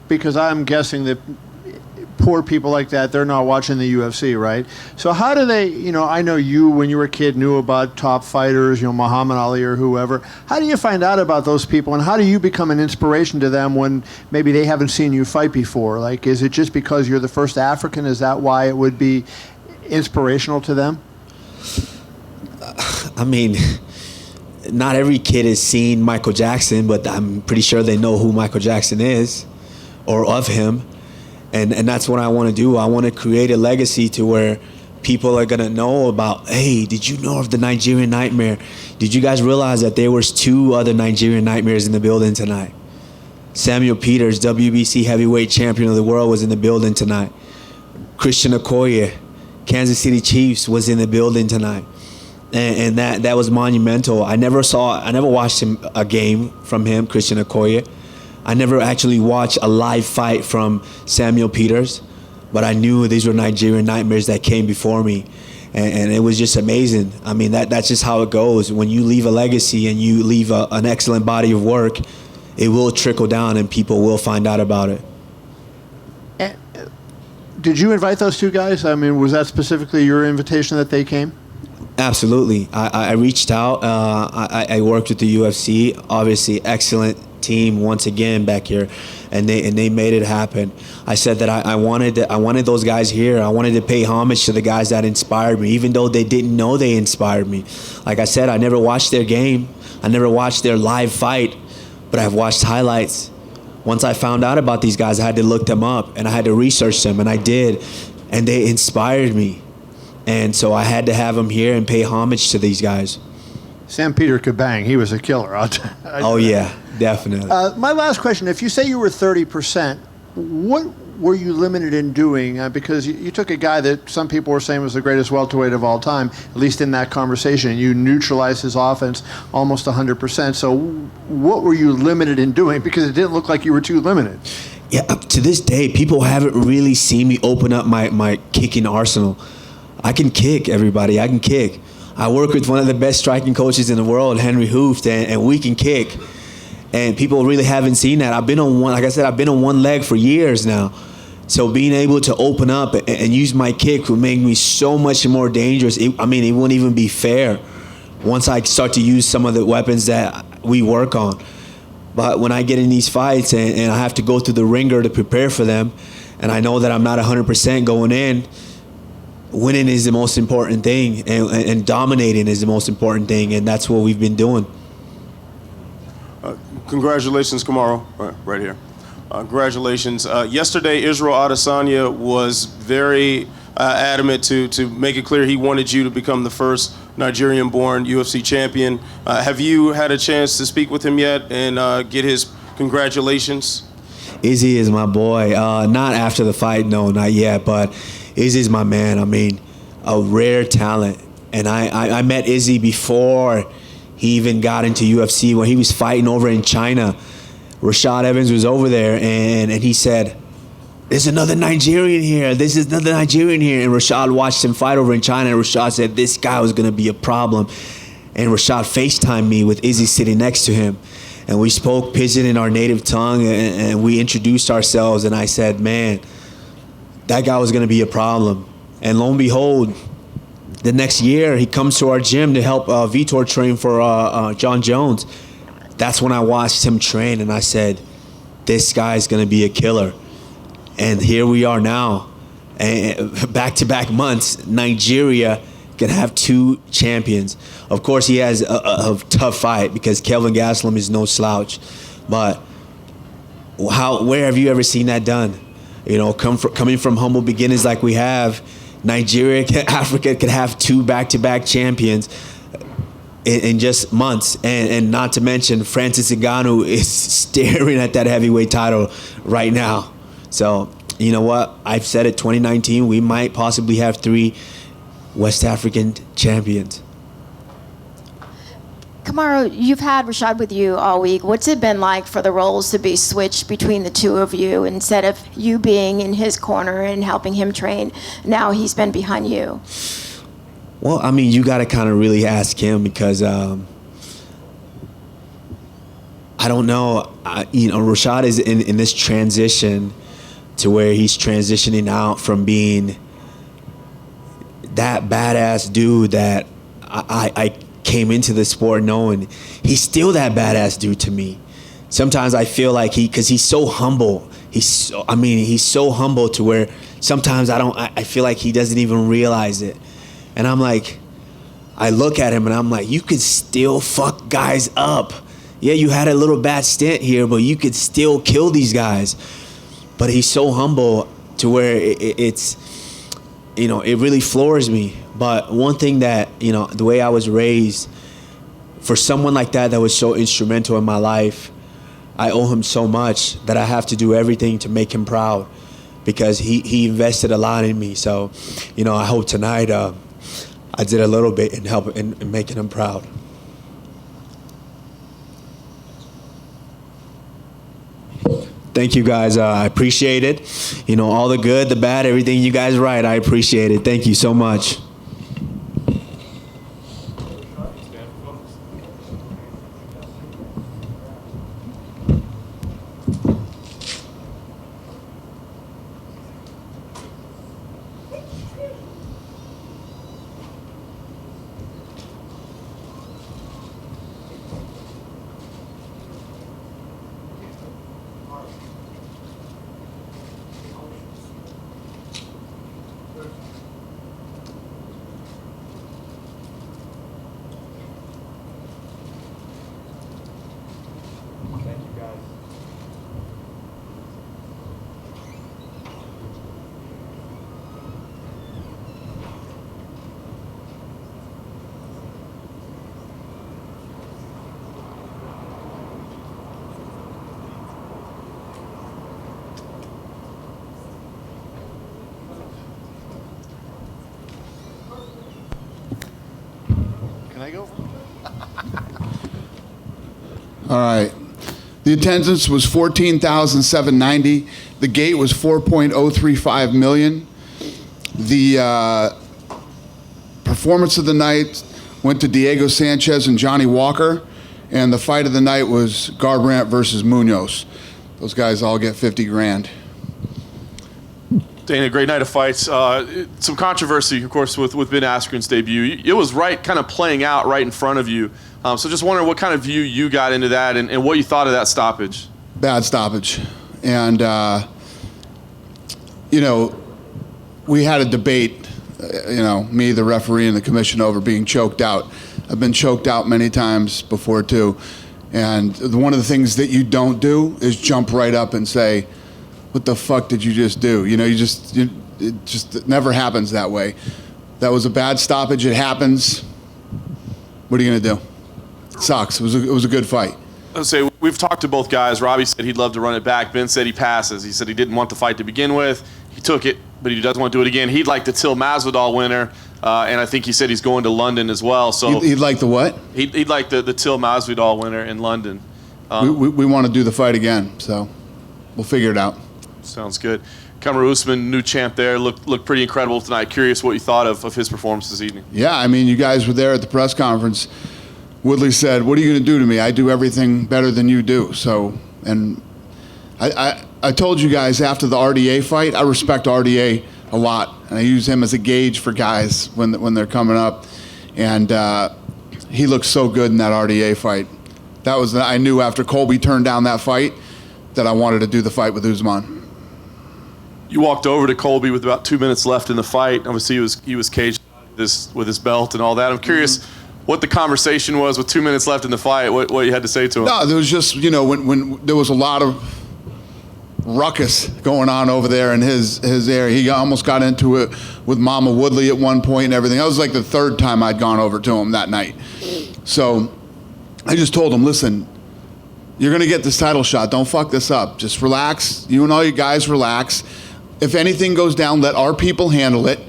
because I'm guessing that poor people like that, they're not watching the UFC, right? So how do they, I know you, when you were a kid, knew about top fighters, Muhammad Ali or whoever. How do you find out about those people, and how do you become an inspiration to them when maybe they haven't seen you fight before? Like, is it just because you're the first African? Is that why it would be inspirational to them? I mean, not every kid has seen Michael Jackson, but I'm pretty sure they know who Michael Jackson is or of him. And that's what I want to do. I want to create a legacy to where people are going to know about, hey, did you know of the Nigerian Nightmare? Did you guys realize that there was 2 other Nigerian Nightmares in the building tonight? Samuel Peters, WBC heavyweight champion of the world, was in the building tonight. Christian Okoye, Kansas City Chiefs, was in the building tonight. And that was monumental. I never watched a game from him, Christian Okoye. I never actually watched a live fight from Samuel Peters, but I knew these were Nigerian Nightmares that came before me, and it was just amazing. I mean, that's just how it goes. When you leave a legacy and you leave an excellent body of work, it will trickle down and people will find out about it. Did you invite those 2 guys? I mean, was that specifically your invitation that they came? Absolutely. I reached out. I worked with the UFC, obviously excellent team once again back here, and they made it happen. I said that I wanted those guys here. I wanted to pay homage to the guys that inspired me, even though they didn't know they inspired me. Like I said, I never watched their game. I never watched their live fight, but I've watched highlights. Once I found out about these guys, I had to look them up and I had to research them, and I did, and they inspired me. And so I had to have them here and pay homage to these guys. Sam Peter could bang. He was a killer. Oh, yeah, definitely. My last question, if you say you were 30%, what were you limited in doing? Because you took a guy that some people were saying was the greatest welterweight of all time, at least in that conversation. You neutralized his offense almost 100%. So what were you limited in doing? Because it didn't look like you were too limited. Yeah, to this day, people haven't really seen me open up my kicking arsenal. I can kick, everybody. I can kick. I work with one of the best striking coaches in the world, Henry Hooft, and we can kick. And people really haven't seen that. I've been on one leg for years now. So being able to open up and use my kick would make me so much more dangerous. It wouldn't even be fair once I start to use some of the weapons that we work on. But when I get in these fights and I have to go through the ringer to prepare for them, and I know that I'm not 100% going in, winning is the most important thing, and dominating is the most important thing, and that's what we've been doing. Congratulations, Kamaru. Right here. Congratulations. Yesterday, Israel Adesanya was very adamant to make it clear he wanted you to become the first Nigerian-born UFC champion. Have you had a chance to speak with him yet and get his congratulations? Izzy is my boy. Not after the fight, no, not yet, but Izzy's my man. I mean, a rare talent. And I met Izzy before he even got into UFC, when he was fighting over in China Rashad Evans was over there, and he said, "There's another Nigerian here. This is another Nigerian here." And Rashad watched him fight over in China, and Rashad said, "This guy was going to be a problem." And Rashad FaceTimed me with Izzy sitting next to him. And we spoke Pidgin in our native tongue, and we introduced ourselves. And I said, man, that guy was going to be a problem. And lo and behold, the next year, he comes to our gym to help Vitor train for John Jones. That's when I watched him train, and I said, this guy's going to be a killer. And here we are now. And back-to-back months, Nigeria can have 2 champions. Of course, he has a tough fight because Kelvin Gastelum is no slouch. But where have you ever seen that done? You know, coming from humble beginnings like we have, Nigeria, Africa could have 2 back-to-back champions in just months. And not to mention, Francis Ngannou is staring at that heavyweight title right now. So, you know what? I've said it, 2019, we might possibly have 3 West African champions. Kamaru, you've had Rashad with you all week. What's it been like for the roles to be switched between the two of you? Instead of you being in his corner and helping him train, now he's been behind you. Well, I mean, you got to kind of really ask him because I don't know. Rashad is in this transition to where he's transitioning out from being that badass dude that I came into the sport knowing. He's still that badass dude to me. Sometimes I feel like because he's so humble. He's so humble to where sometimes I feel like he doesn't even realize it. And I'm like, I look at him and I'm like, you could still fuck guys up. Yeah, you had a little bad stint here, but you could still kill these guys. But he's so humble to where it's it really floors me. But one thing that, the way I was raised, for someone like that was so instrumental in my life, I owe him so much that I have to do everything to make him proud because he invested a lot in me. So, I hope tonight I did a little bit in making him proud. Thank you guys. I appreciate it. All the good, the bad, everything you guys write, I appreciate it. Thank you so much. All right. The attendance was 14,790. The gate was 4.035 million. The performance of the night went to Diego Sanchez and Johnny Walker, and the fight of the night was Garbrandt versus Munhoz. Those guys all get 50 grand. Dana, great night of fights. Some controversy, of course, with Ben Askren's debut. It was kind of playing out right in front of you. So just wondering what kind of view you got into that and what you thought of that stoppage. Bad stoppage. And, we had a debate, me, the referee, and the commission over being choked out. I've been choked out many times before, too. And one of the things that you don't do is jump right up and say, what the fuck did you just do? It never happens that way. That was a bad stoppage. It happens. What are you going to do? It sucks. It was a good fight. I would say we've talked to both guys. Robbie said he'd love to run it back. Ben said he passes. He said he didn't want the fight to begin with. He took it, but he doesn't want to do it again. He'd like the Till Masvidal winner, and I think he said he's going to London as well. So he'd like the what? He'd like the Till Masvidal winner in London. We want to do the fight again, so we'll figure it out. Sounds good. Kamaru Usman, new champ there, looked pretty incredible tonight. Curious what you thought of his performance this evening. Yeah, I mean, you guys were there at the press conference. Woodley said, "What are you going to do to me? I do everything better than you do." So, and I told you guys after the RDA fight, I respect RDA a lot, and I use him as a gauge for guys when they're coming up. And he looked so good in that RDA fight. I knew after Colby turned down that fight that I wanted to do the fight with Usman. You walked over to Colby with about 2 minutes left in the fight. Obviously, he was caged with his belt and all that. I'm curious what the conversation was with 2 minutes left in the fight. What you had to say to him? No, there was just when there was a lot of ruckus going on over there in his area. He almost got into it with Mama Woodley at one point and everything. That was like the third time I'd gone over to him that night. So I just told him, listen, you're going to get this title shot. Don't fuck this up. Just relax. You and all you guys relax. If anything goes down, let our people handle it,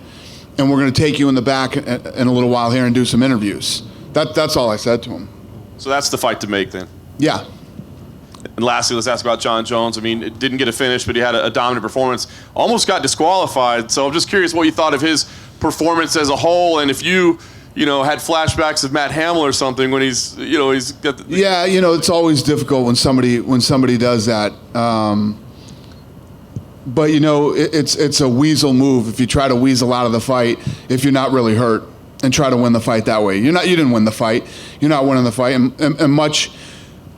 and we're going to take you in the back in a little while here and do some interviews. That's all I said to him. So that's the fight to make then? Yeah. And lastly, let's ask about Jon Jones. I mean, it didn't get a finish, but he had a dominant performance. Almost got disqualified. So I'm just curious what you thought of his performance as a whole, and if you had flashbacks of Matt Hamill or something when he's got the... Yeah, it's always difficult when somebody does that. But it's a weasel move if you try to weasel out of the fight if you're not really hurt and try to win the fight that way. You didn't win the fight. You're not winning the fight. And much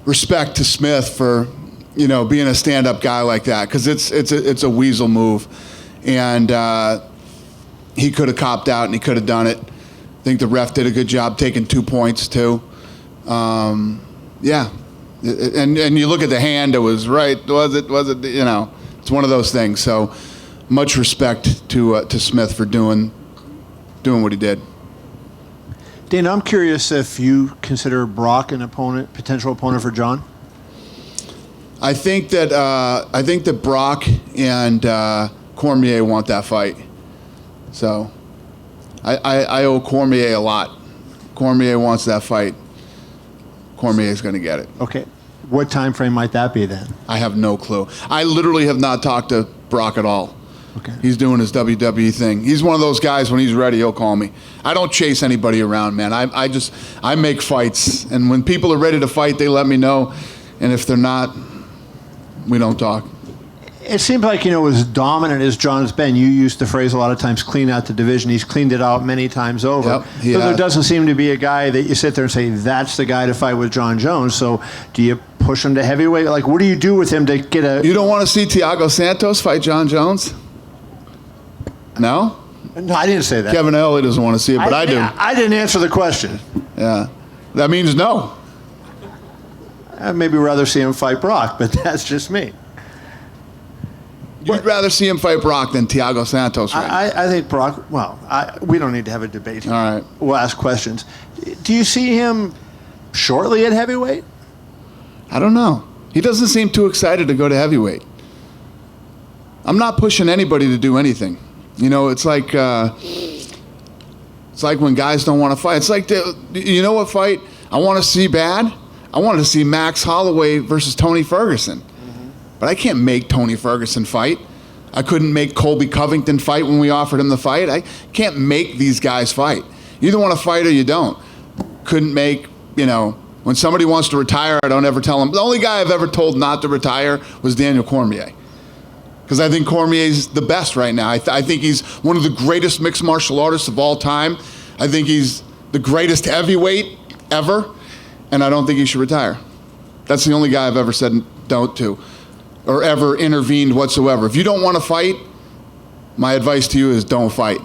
respect to Smith for being a stand-up guy like that, because it's a weasel move, and he could have copped out and he could have done it. I think the ref did a good job taking 2 points too. Yeah, and you look at the hand. It was right. Was it? It's one of those things. So much respect to Smith for doing what he did. Dana, I'm curious if you consider Brock an potential opponent for Jon. I think that Brock and Cormier want that fight. So I owe Cormier a lot. Cormier wants that fight. Cormier's going to get it. Okay. What time frame might that be then? I have no clue. I literally have not talked to Brock at all. Okay. He's doing his WWE thing. He's one of those guys, when he's ready, he'll call me. I don't chase anybody around, man. I make fights. And when people are ready to fight, they let me know. And if they're not, we don't talk. It seems like, as dominant as Jon's been, you used the phrase a lot of times, clean out the division. He's cleaned it out many times over. Yep, but there doesn't seem to be a guy that you sit there and say, that's the guy to fight with Jon Jones. So do you push him to heavyweight? Like, what do you do with him to get a... You don't want to see Thiago Santos fight Jon Jones? No? No, I didn't say that. Kevin Elliott doesn't want to see it, but I do. I didn't answer the question. Yeah. That means no. I'd maybe rather see him fight Brock, but that's just me. You'd rather see him fight Brock than Thiago Santos, right? I think Brock, we don't need to have a debate here. All right. We'll ask questions. Do you see him shortly at heavyweight? I don't know. He doesn't seem too excited to go to heavyweight. I'm not pushing anybody to do anything. It's like when guys don't want to fight. It's like, what fight I want to see bad? I wanted to see Max Holloway versus Tony Ferguson. But I can't make Tony Ferguson fight. I couldn't make Colby Covington fight when we offered him the fight. I can't make these guys fight. You either want to fight or you don't. Couldn't make, when somebody wants to retire, I don't ever tell them. The only guy I've ever told not to retire was Daniel Cormier. Because I think Cormier's the best right now. I think he's one of the greatest mixed martial artists of all time. I think he's the greatest heavyweight ever. And I don't think he should retire. That's the only guy I've ever said don't to, or ever intervened whatsoever. If you don't want to fight, my advice to you is don't fight.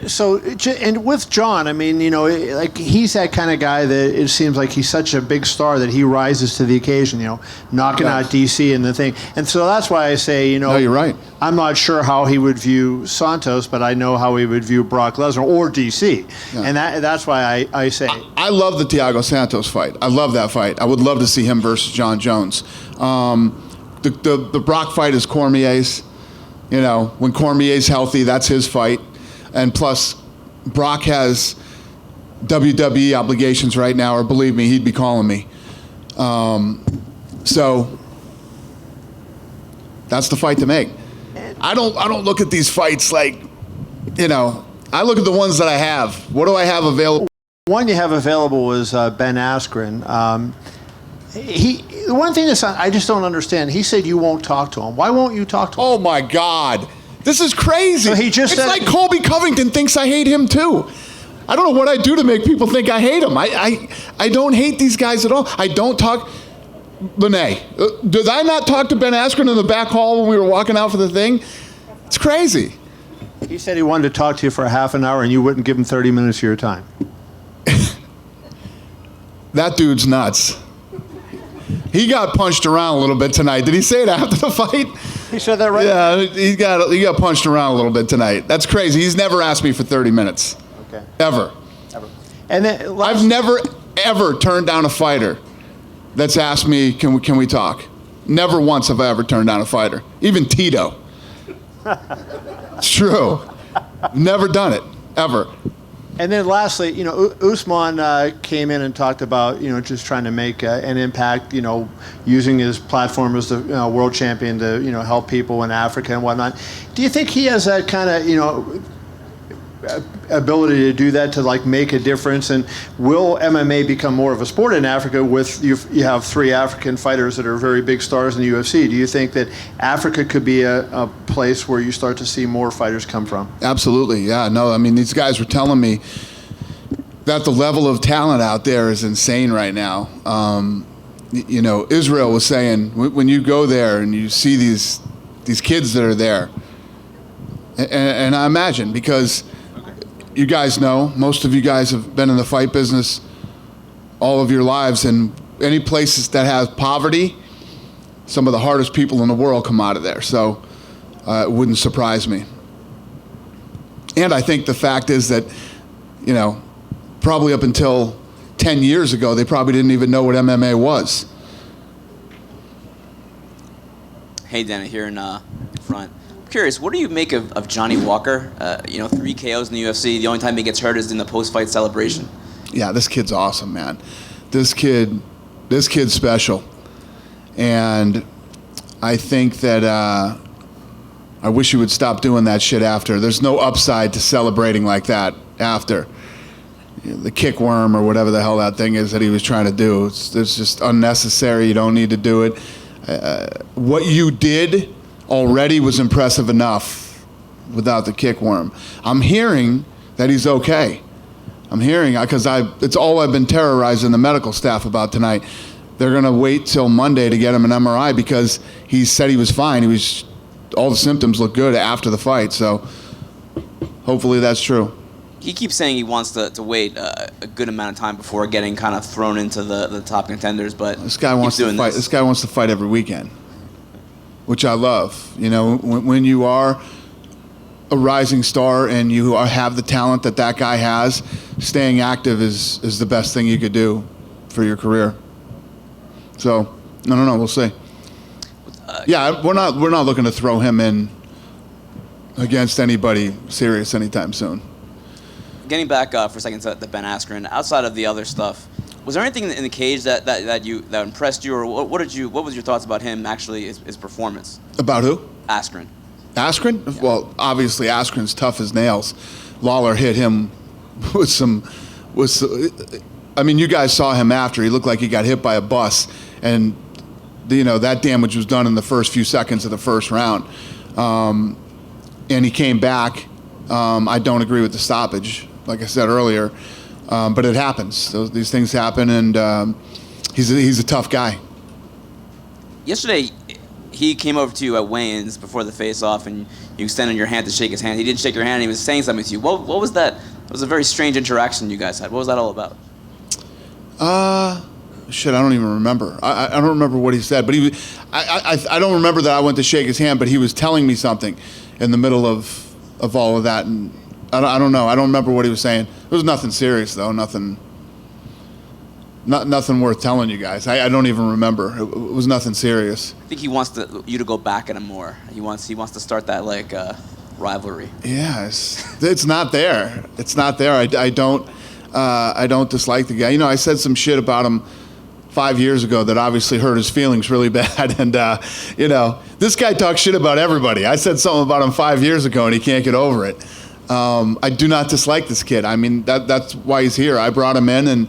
So, and with Jon, I mean, like he's that kind of guy that it seems like he's such a big star that he rises to the occasion, knocking out DC and the thing. And so that's why I say, No, you're right. I'm not sure how he would view Santos, but I know how he would view Brock Lesnar or DC. Yeah. And that's why I say. I love the Thiago Santos fight. I love that fight. I would love to see him versus Jon Jones. The Brock fight is Cormier's. When Cormier's healthy, that's his fight. And plus, Brock has WWE obligations right now, or believe me, he'd be calling me. So that's the fight to make. I don't look at these fights like, I look at the ones that I have. What do I have available? One you have available is Ben Askren. The one thing that I just don't understand, he said you won't talk to him. Why won't you talk to him? Oh, my God. This is crazy. So it's like Colby Covington thinks I hate him, too. I don't know what I do to make people think I hate him. I don't hate these guys at all. I don't talk. Lene, did I not talk to Ben Askren in the back hall when we were walking out for the thing? It's crazy. He said he wanted to talk to you for a half an hour and you wouldn't give him 30 minutes of your time. That dude's nuts. He got punched around a little bit tonight. Did he say it after the fight? He said that right? Yeah, he got punched around a little bit tonight. That's crazy. He's never asked me for 30 minutes. Okay. Ever. And then I've never, ever turned down a fighter that's asked me, can we talk? Never once have I ever turned down a fighter. Even Tito. It's true. Never done it, ever. And then lastly, Usman came in and talked about, just trying to make an impact, using his platform as the world champion to, help people in Africa and whatnot. Do you think he has that kind of, ability to do that, to like make a difference? And will MMA become more of a sport in Africa with you have 3 African fighters that are very big stars in the UFC? Do you think that Africa could be a place where you start to see more fighters come from? Absolutely, yeah. No, I mean, these guys were telling me that the level of talent out there is insane right now. Israel was saying, when you go there and you see these kids that are there, and I imagine, because you guys know, most of you guys have been in the fight business all of your lives, and any places that have poverty, some of the hardest people in the world come out of there. So it wouldn't surprise me. And I think the fact is that, probably up until 10 years ago, they probably didn't even know what MMA was. Hey, Dana, here in front. Curious, what do you make of Johnny Walker? 3 KOs in the UFC. The only time he gets hurt is in the post-fight celebration. Yeah, this kid's awesome, man. This kid's special. And I think that I wish he would stop doing that shit after. There's no upside to celebrating like that after. The kick worm or whatever the hell that thing is that he was trying to do. It's just unnecessary. You don't need to do it. What you did already was impressive enough without the kick worm. I'm hearing that he's okay. I'm hearing, because it's all I've been terrorizing the medical staff about tonight. They're going to wait till Monday to get him an MRI because he said he was fine. All the symptoms look good after the fight, so hopefully that's true. He keeps saying he wants to wait a good amount of time before getting kind of thrown into the top contenders, but this guy wants to fight. This guy wants to fight every weekend, which I love. When you are a rising star and you have the talent that guy has, staying active is the best thing you could do for your career. So, I don't know. We'll see. Yeah, we're not looking to throw him in against anybody serious anytime soon. Getting back for a second to Ben Askren, outside of the other stuff, was there anything in the cage that impressed you, or what was your thoughts about him actually, his performance? About who? Askren. Askren? Yeah. Well, obviously Askren's tough as nails. Lawler hit him I mean, you guys saw him after. He looked like he got hit by a bus, and that damage was done in the first few seconds of the first round. And he came back. I don't agree with the stoppage, like I said earlier, but it happens. These things happen, and he's a tough guy. Yesterday, he came over to you at weigh-ins before the face-off, and you extended your hand to shake his hand. He didn't shake your hand, and he was saying something to you. What was that? It was a very strange interaction you guys had. What was that all about? Shit, I don't even remember. I don't remember what he said, but I don't remember that I went to shake his hand, but he was telling me something in the middle of all of that, and I don't know. I don't remember what he was saying. It was nothing serious, though. Nothing worth telling you guys. I don't even remember. It was nothing serious. I think he wants you to go back at him more. He wants to start that rivalry. Yeah, it's not there. It's not there. I I don't dislike the guy. I said some shit about him 5 years ago that obviously hurt his feelings really bad. And, this guy talks shit about everybody. I said something about him 5 years ago, and he can't get over it. I do not dislike this kid. I mean, that's why he's here. I brought him in, and,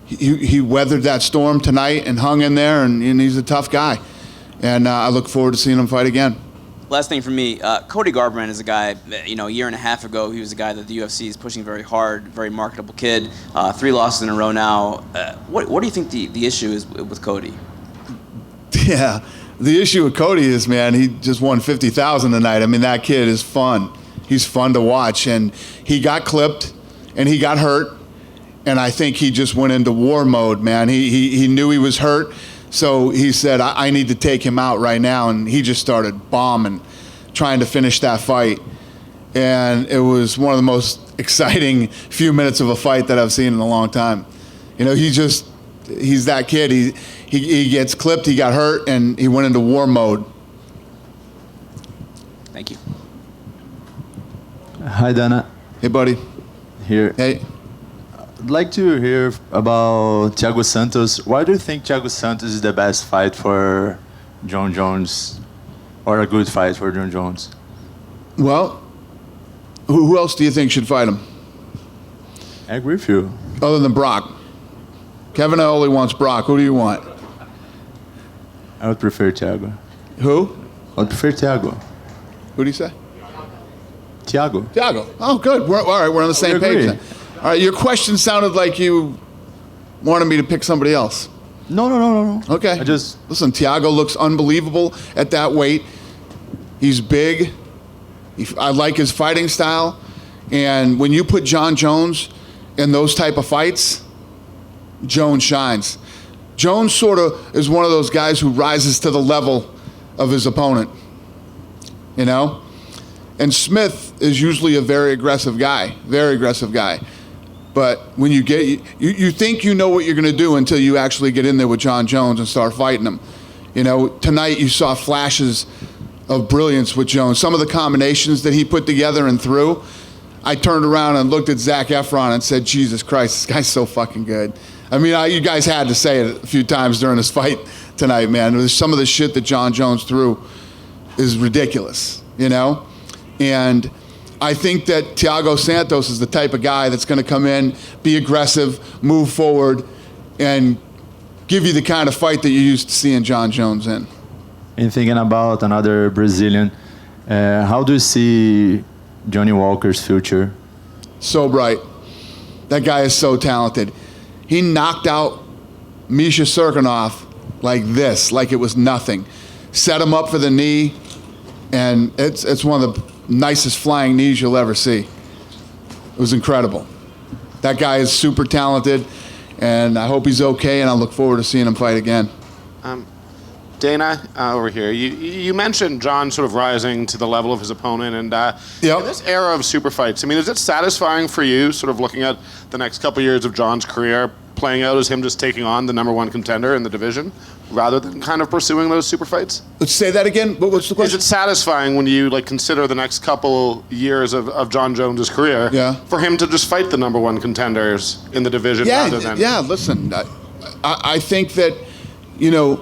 he weathered that storm tonight and hung in there, and he's a tough guy. And I look forward to seeing him fight again. Last thing for me, Cody Garber is a guy, a year and a half ago, he was a guy that the UFC is pushing very hard, very marketable kid, 3 losses in a row now. What do you think the issue is with Cody? Yeah, the issue with Cody is, man, he just won $50,000 tonight. I mean, that kid is fun. He's fun to watch, and he got clipped, and he got hurt, and I think he just went into war mode, man. He knew he was hurt. So he said, I need to take him out right now. And he just started bombing, trying to finish that fight. And it was one of the most exciting few minutes of a fight that I've seen in a long time. He's that kid. He gets clipped, he got hurt, and he went into war mode. Thank you. Hi, Dana. Hey, buddy. Here. Hey. I'd like to hear about Thiago Santos. Why do you think Thiago Santos is the best fight for Jon Jones, or a good fight for Jon Jones? Well, who else do you think should fight him? I agree with you. Other than Brock. Kevin Iole wants Brock. Who do you want? I would prefer Thiago. Who? I would prefer Thiago. Who do you say? Thiago. Thiago. Oh, good. All right, we're on the same page then. All right, your question sounded like you wanted me to pick somebody else. No. Okay. Listen, Thiago looks unbelievable at that weight. He's big. I like his fighting style. And when you put Jon Jones in those type of fights, Jones shines. Jones sort of is one of those guys who rises to the level of his opponent. And Smith is usually a very aggressive guy. But when you you think you know what you're going to do until you actually get in there with Jon Jones and start fighting him. Tonight you saw flashes of brilliance with Jones. Some of the combinations that he put together and threw, I turned around and looked at Zac Efron and said, Jesus Christ, this guy's so fucking good. I mean, you guys had to say it a few times during this fight tonight, man. Some of the shit that Jon Jones threw is ridiculous, And I think that Thiago Santos is the type of guy that's going to come in, be aggressive, move forward, and give you the kind of fight that you're used to seeing Jon Jones in. And thinking about another Brazilian, how do you see Johnny Walker's future? So bright. That guy is so talented. He knocked out Misha Serkinov like this, like it was nothing. Set him up for the knee, and it's one of the nicest flying knees you'll ever see. It was incredible. That guy is super talented, and I hope he's okay, and I look forward to seeing him fight again. Dana, over here, you mentioned Jon sort of rising to the level of his opponent, and in this era of super fights, I mean, is it satisfying for you, sort of looking at the next couple years of Jon's career, playing out as him just taking on the #1 contender in the division, rather than kind of pursuing those super fights? Let's say that again. What's the question? Is it satisfying when you consider the next couple years of Jon Jones' career, for him to just fight the #1 contenders in the division rather than? Yeah, listen, I think that,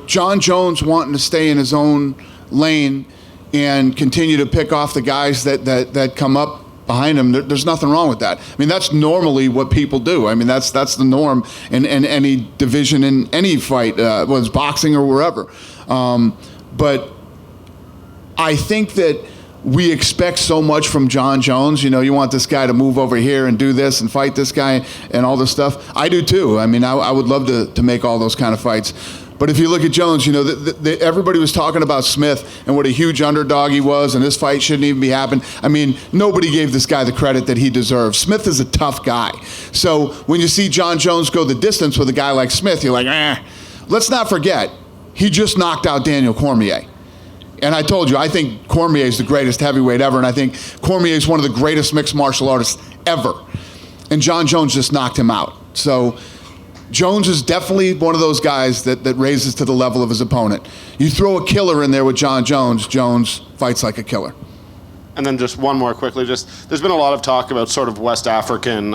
Jon Jones wanting to stay in his own lane and continue to pick off the guys that come up behind him, there's nothing wrong with that. I mean, that's normally what people do. I mean, that's the norm in any division, in any fight, whether it's boxing or wherever. But I think that we expect so much from Jon Jones. You want this guy to move over here and do this and fight this guy and all this stuff. I do too. I mean, I would love to make all those kind of fights. But if you look at Jones, everybody was talking about Smith and what a huge underdog he was, and this fight shouldn't even be happening. I mean, nobody gave this guy the credit that he deserves. Smith is a tough guy. So when you see Jon Jones go the distance with a guy like Smith, you're like, Let's not forget, he just knocked out Daniel Cormier. And I told you, I think Cormier is the greatest heavyweight ever, and I think Cormier is one of the greatest mixed martial artists ever. And Jon Jones just knocked him out. So Jones is definitely one of those guys that raises to the level of his opponent. You throw a killer in there with Jon Jones, Jones fights like a killer. And then just one more quickly, there's been a lot of talk about sort of West African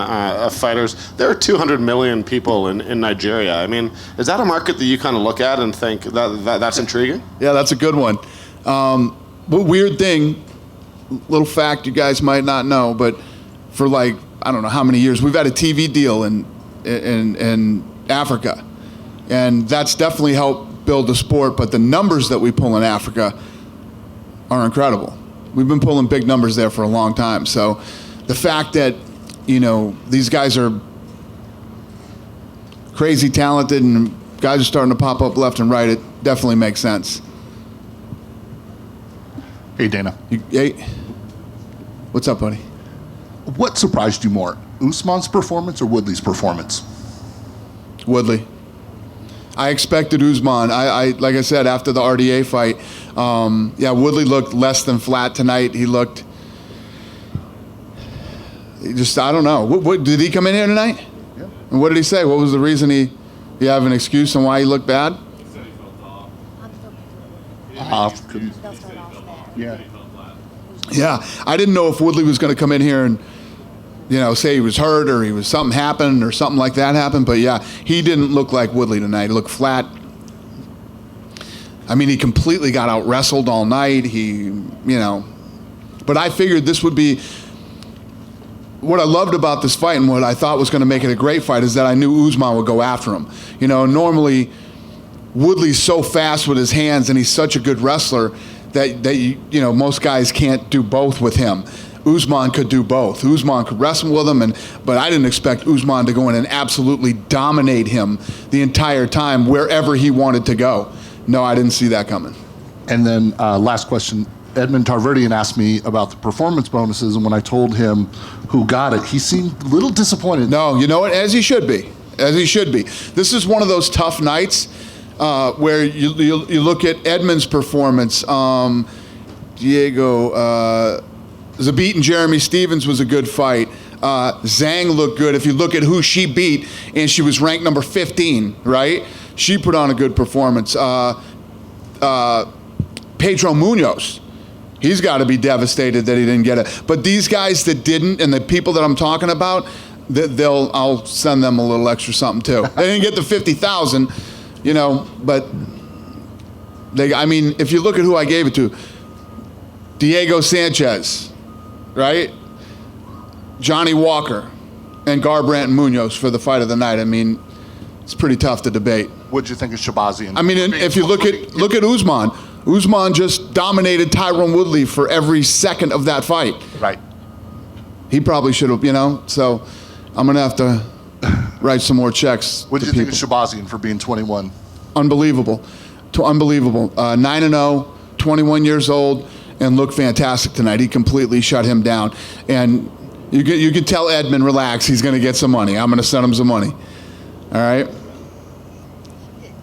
fighters. There are 200 million people in Nigeria. I mean, is that a market that you kind of look at and think that's intriguing? Yeah, that's a good one. But weird thing, little fact you guys might not know, but for like, I don't know how many years, we've had a TV deal in Africa. And that's definitely helped build the sport, but the numbers that we pull in Africa are incredible. We've been pulling big numbers there for a long time. So the fact that, these guys are crazy talented and guys are starting to pop up left and right, it definitely makes sense. Hey, Dana. Hey. What's up, buddy? What surprised you more, Usman's performance or Woodley's performance? Woodley. I expected Usman. I like I said, after the RDA fight, Woodley looked less than flat tonight. He looked, I don't know. What did he come in here tonight? Yeah. And what did he say? What was the reason he have an excuse on why he looked bad? He said he felt off. Yeah. Yeah, I didn't know if Woodley was going to come in here and, say he was hurt or something happened or something like that happened. But yeah, he didn't look like Woodley tonight. He looked flat. I mean, he completely got out wrestled all night. But I figured this would be what I loved about this fight and what I thought was going to make it a great fight is that I knew Usman would go after him. Normally Woodley's so fast with his hands and he's such a good wrestler that most guys can't do both with him. Usman could do both. Usman could wrestle with him, but I didn't expect Usman to go in and absolutely dominate him the entire time wherever he wanted to go. No, I didn't see that coming. And then last question, Edmund Tarverdian asked me about the performance bonuses, and when I told him who got it, he seemed a little disappointed. No, you know what? As he should be. This is one of those tough nights where you look at Edmund's performance. Diego Zabit and Jeremy Stevens was a good fight. Zhang looked good. If you look at who she beat, and she was ranked number 15, right? She put on a good performance. Pedro Munhoz, he's got to be devastated that he didn't get it. But these guys that didn't, and the people that I'm talking about, I'll send them a little extra something too. They didn't get the 50,000, but if you look at who I gave it to, Diego Sanchez, right? Johnny Walker and Garbrandt and Munhoz for the fight of the night. It's pretty tough to debate. What'd you think of Shabazian? If you look at Usman just dominated Tyron Woodley for every second of that fight. Right. He probably should have, so I'm going to have to write some more checks. What did you think of Shabazian for being 21? Unbelievable. Unbelievable. 9-0, 21 years old, and looked fantastic tonight. He completely shut him down. And you can tell Edmund, relax, he's going to get some money. I'm going to send him some money. All right?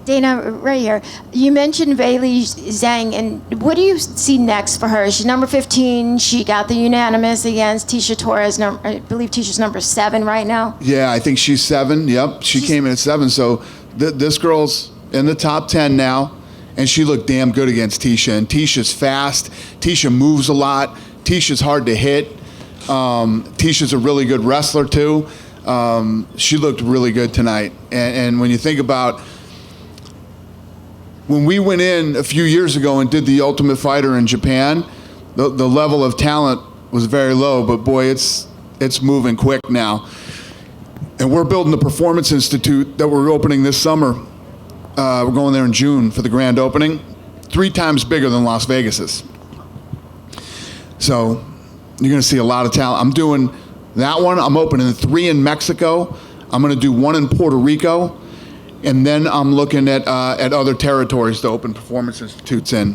Dana, right here. You mentioned Weili Zhang, and what do you see next for her? She's number 15. She got the unanimous against Tecia Torres. I believe Ticia's number 7 right now. Yeah, I think she's 7. Yep, she came in at 7. So this girl's in the top 10 now, and she looked damn good against Tecia. And Ticia's fast. Tecia moves a lot. Ticia's hard to hit. Ticia's a really good wrestler too. She looked really good tonight. And when you think about when we went in a few years ago and did the Ultimate Fighter in Japan, the level of talent was very low, but boy, it's moving quick now. And we're building the Performance Institute that we're opening this summer. We're going there in June for the grand opening. 3 times bigger than Las Vegas's. So you're going to see a lot of talent. I'm doing that one. I'm opening 3 in Mexico. I'm going to do 1 in Puerto Rico. And then I'm looking at other territories to open Performance Institutes in.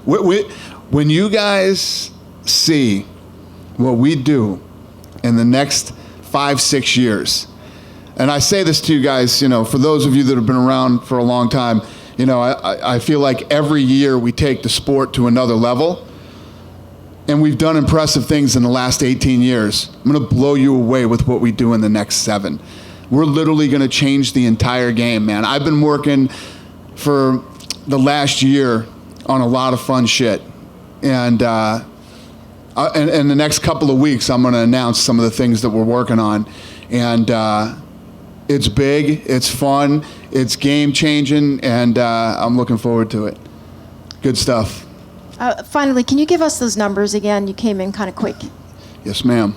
When you guys see what we do in the next 5-6 years, and I say this to you guys, for those of you that have been around for a long time, I feel like every year we take the sport to another level. And we've done impressive things in the last 18 years. I'm going to blow you away with what we do in the next 7. We're literally going to change the entire game, man. I've been working for the last year on a lot of fun shit. And in the next couple of weeks, I'm going to announce some of the things that we're working on. And it's big, it's fun, it's game-changing, and I'm looking forward to it. Good stuff. Finally, can you give us those numbers again? You came in kind of quick. Yes, ma'am.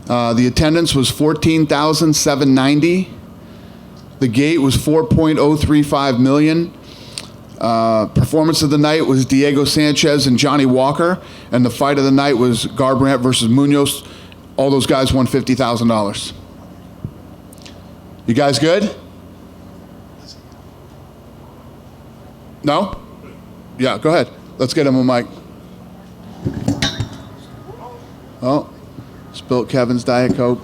The attendance was 14,790. The gate was 4.035 million. Performance of the night was Diego Sanchez and Johnny Walker, and the fight of the night was Garbrandt versus Munhoz. All those guys won $50,000. You guys good? No? Yeah, go ahead. Let's get him a mic. Oh, spilt Kevin's Diet Coke.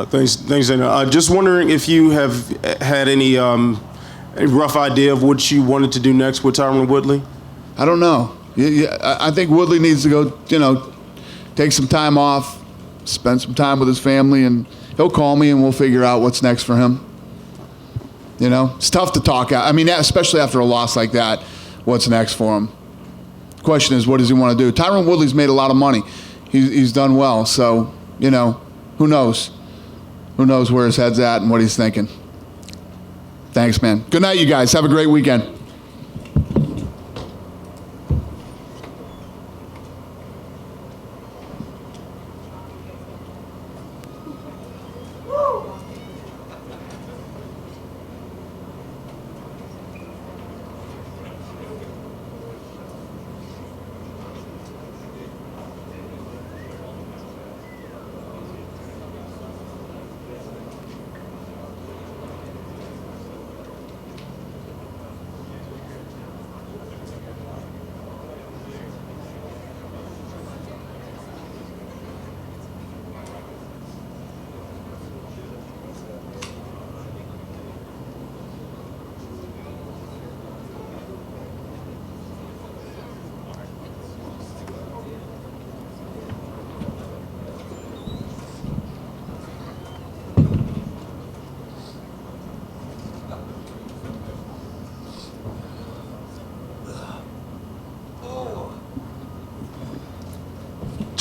Thanks, Dana. Just wondering if you have had any a rough idea of what you wanted to do next with Tyron Woodley? I don't know. I think Woodley needs to go, take some time off, spend some time with his family, and he'll call me and we'll figure out what's next for him. It's tough to talk out. I mean, especially after a loss like that, what's next for him? The question is, what does he want to do? Tyron Woodley's made a lot of money. He's done well. So, who knows? Who knows where his head's at and what he's thinking? Thanks, man. Good night, you guys. Have a great weekend.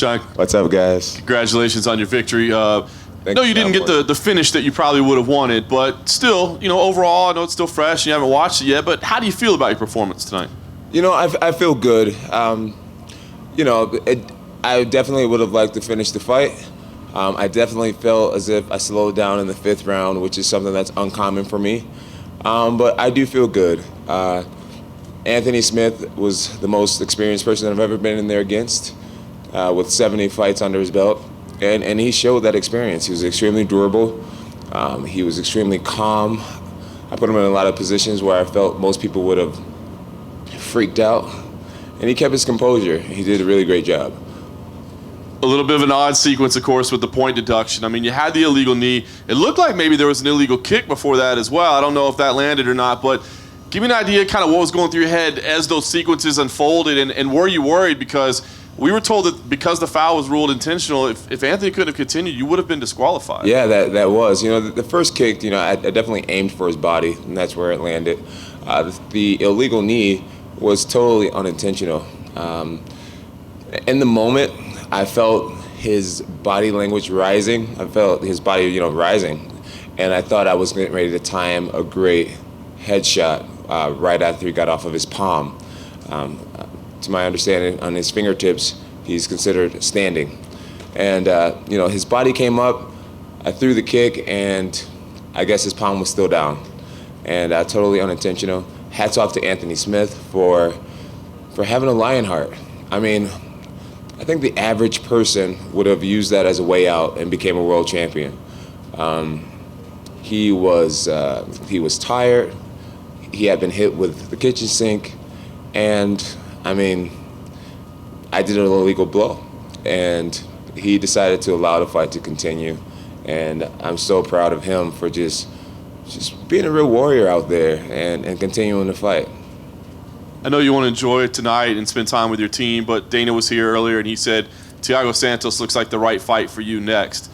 John, what's up, guys? Congratulations on your victory. No, you didn't get the finish that you probably would have wanted, but still, overall, I know it's still fresh. You haven't watched it yet, but how do you feel about your performance tonight? I feel good. I definitely would have liked to finish the fight. I definitely felt as if I slowed down in the 5th round, which is something that's uncommon for me. But I do feel good. Anthony Smith was the most experienced person I've ever been in there against, with 70 fights under his belt. And he showed that experience. He was extremely durable. He was extremely calm. I put him in a lot of positions where I felt most people would have freaked out. And he kept his composure. He did a really great job. A little bit of an odd sequence, of course, with the point deduction. I mean, you had the illegal knee. It looked like maybe there was an illegal kick before that as well. I don't know if that landed or not, but give me an idea kind of what was going through your head as those sequences unfolded, and were you worried? Because we were told that because the foul was ruled intentional, if Anthony couldn't have continued, you would have been disqualified. Yeah, that was. The first kick, I definitely aimed for his body, and that's where it landed. The illegal knee was totally unintentional. In the moment, I felt his body language rising. I felt his body, rising. And I thought I was getting ready to time a great headshot right after he got off of his palm. To my understanding, on his fingertips, he's considered standing. And, his body came up. I threw the kick, and I guess his palm was still down. And totally unintentional. Hats off to Anthony Smith for having a lion heart. I mean, I think the average person would have used that as a way out and became a world champion. He was tired. He had been hit with the kitchen sink, and I mean, I did an illegal blow, and he decided to allow the fight to continue. And I'm so proud of him for just being a real warrior out there and continuing to fight. I know you want to enjoy it tonight and spend time with your team, but Dana was here earlier and he said Thiago Santos looks like the right fight for you next.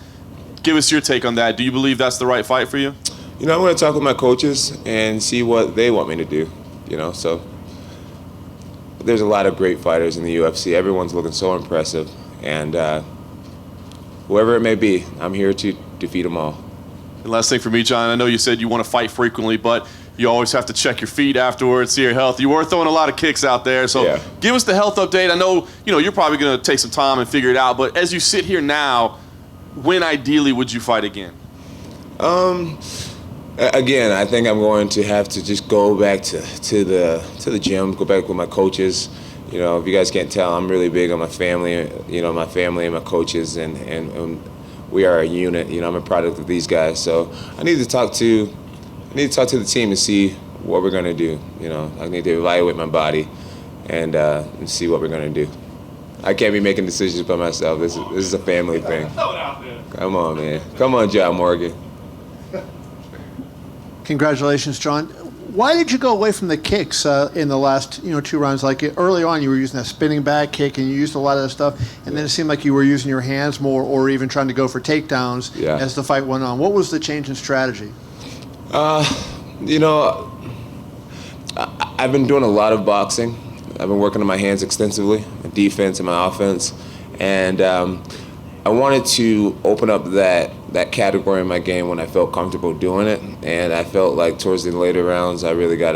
Give us your take on that. Do you believe that's the right fight for you? I'm going to talk with my coaches and see what they want me to do. So there's a lot of great fighters in the UFC. Everyone's looking so impressive, and whoever it may be, I'm here to defeat them all. And last thing for me, John, I know you said you want to fight frequently, but you always have to check your feet afterwards, see your health. You were throwing a lot of kicks out there, so give us the health update. I know you're probably going to take some time and figure it out, but as you sit here now, when ideally would you fight again? Again, I think I'm going to have to just go back to the gym, go back with my coaches. If you guys can't tell, I'm really big on my family. My family and my coaches, and we are a unit. I'm a product of these guys, so I need to talk to the team and see what we're gonna do. I need to evaluate my body and see what we're gonna do. I can't be making decisions by myself. This is a family thing. Come on, man. Come on, John Morgan. Congratulations, John. Why did you go away from the kicks in the last 2 rounds? Like early on, you were using that spinning back kick, and you used a lot of that stuff, and then it seemed like you were using your hands more, or even trying to go for takedowns as the fight went on. What was the change in strategy? I've been doing a lot of boxing. I've been working on my hands extensively, my defense and my offense, and I wanted to open up that category in my game when I felt comfortable doing it, and I felt like towards the later rounds I really got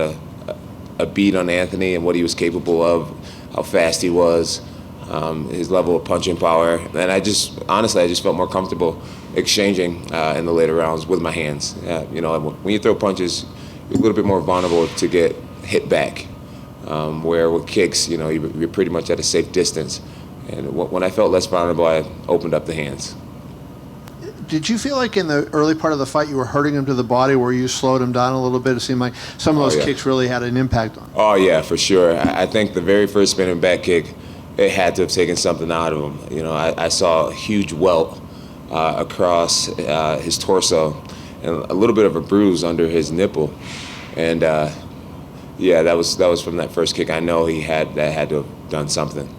a beat on Anthony and what he was capable of, how fast he was, his level of punching power, and I just felt more comfortable exchanging in the later rounds with my hands. When you throw punches, you're a little bit more vulnerable to get hit back, where with kicks, you're pretty much at a safe distance. And when I felt less vulnerable, I opened up the hands. Did you feel like in the early part of the fight you were hurting him to the body, where you slowed him down a little bit? It seemed like some of those kicks really had an impact on him. Oh, yeah, for sure. I think the very first spinning back kick, it had to have taken something out of him. I saw a huge welt across his torso and a little bit of a bruise under his nipple. And, that was from that first kick. I know that had to have done something.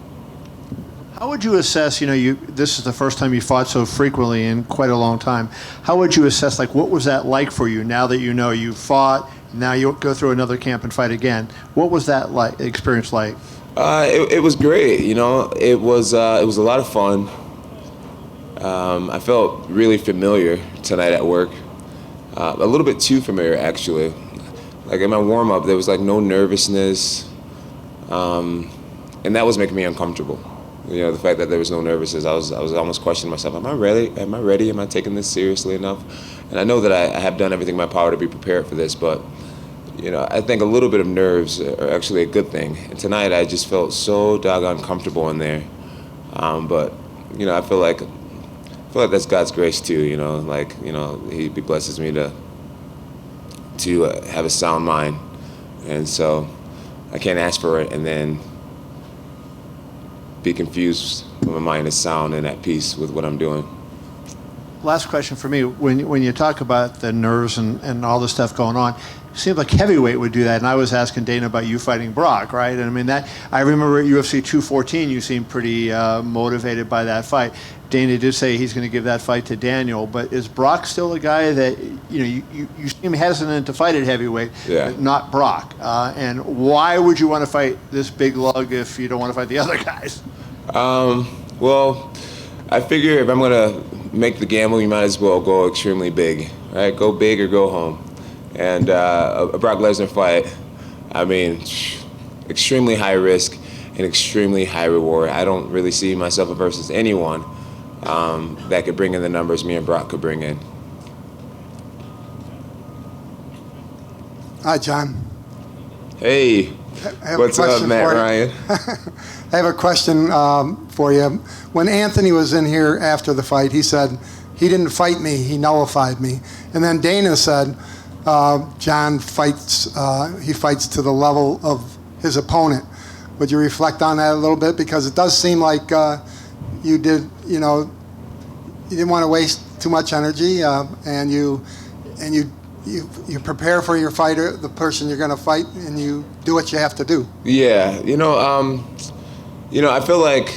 How would you assess, this is the first time you fought so frequently in quite a long time. How would you assess, what was that like for you now that you fought, now you go through another camp and fight again? What was that experience like? It was great, It was a lot of fun. I felt really familiar tonight at work. A little bit too familiar, actually. Like in my warm-up, there was no nervousness. And that was making me uncomfortable. The fact that there was no nervousness, I was almost questioning myself. Am I ready? Am I taking this seriously enough? And I know that I have done everything in my power to be prepared for this, but I think a little bit of nerves are actually a good thing. And tonight I just felt so doggone comfortable in there. But I feel like that's God's grace too. He blesses me to have a sound mind, and so I can't ask for it and then be confused when my mind is sound and at peace with what I'm doing. Last question for me. When you talk about the nerves and all the stuff going on, it seems like heavyweight would do that. And I was asking Dana about you fighting Brock, right? And I remember at UFC 214, you seemed pretty motivated by that fight. Dana did say he's going to give that fight to Daniel, but is Brock still a guy that you seem hesitant to fight at heavyweight, but not Brock? And why would you want to fight this big lug if you don't want to fight the other guys? Well, I figure if I'm going to make the gamble, you might as well go extremely big, right? Go big or go home. And a Brock Lesnar fight, extremely high risk and extremely high reward. I don't really see myself versus anyone that could bring in the numbers me and Brock could bring in. Hi, John. Hey, what's up, Matt Ryan? I have a question for you. When Anthony was in here after the fight, he said he didn't fight me, he nullified me. And then Dana said John fights, he fights to the level of his opponent. Would you reflect on that a little bit? Because it does seem like you didn't want to waste too much energy, and you prepare for your fighter, the person you're going to fight, and you do what you have to do. Yeah, I feel like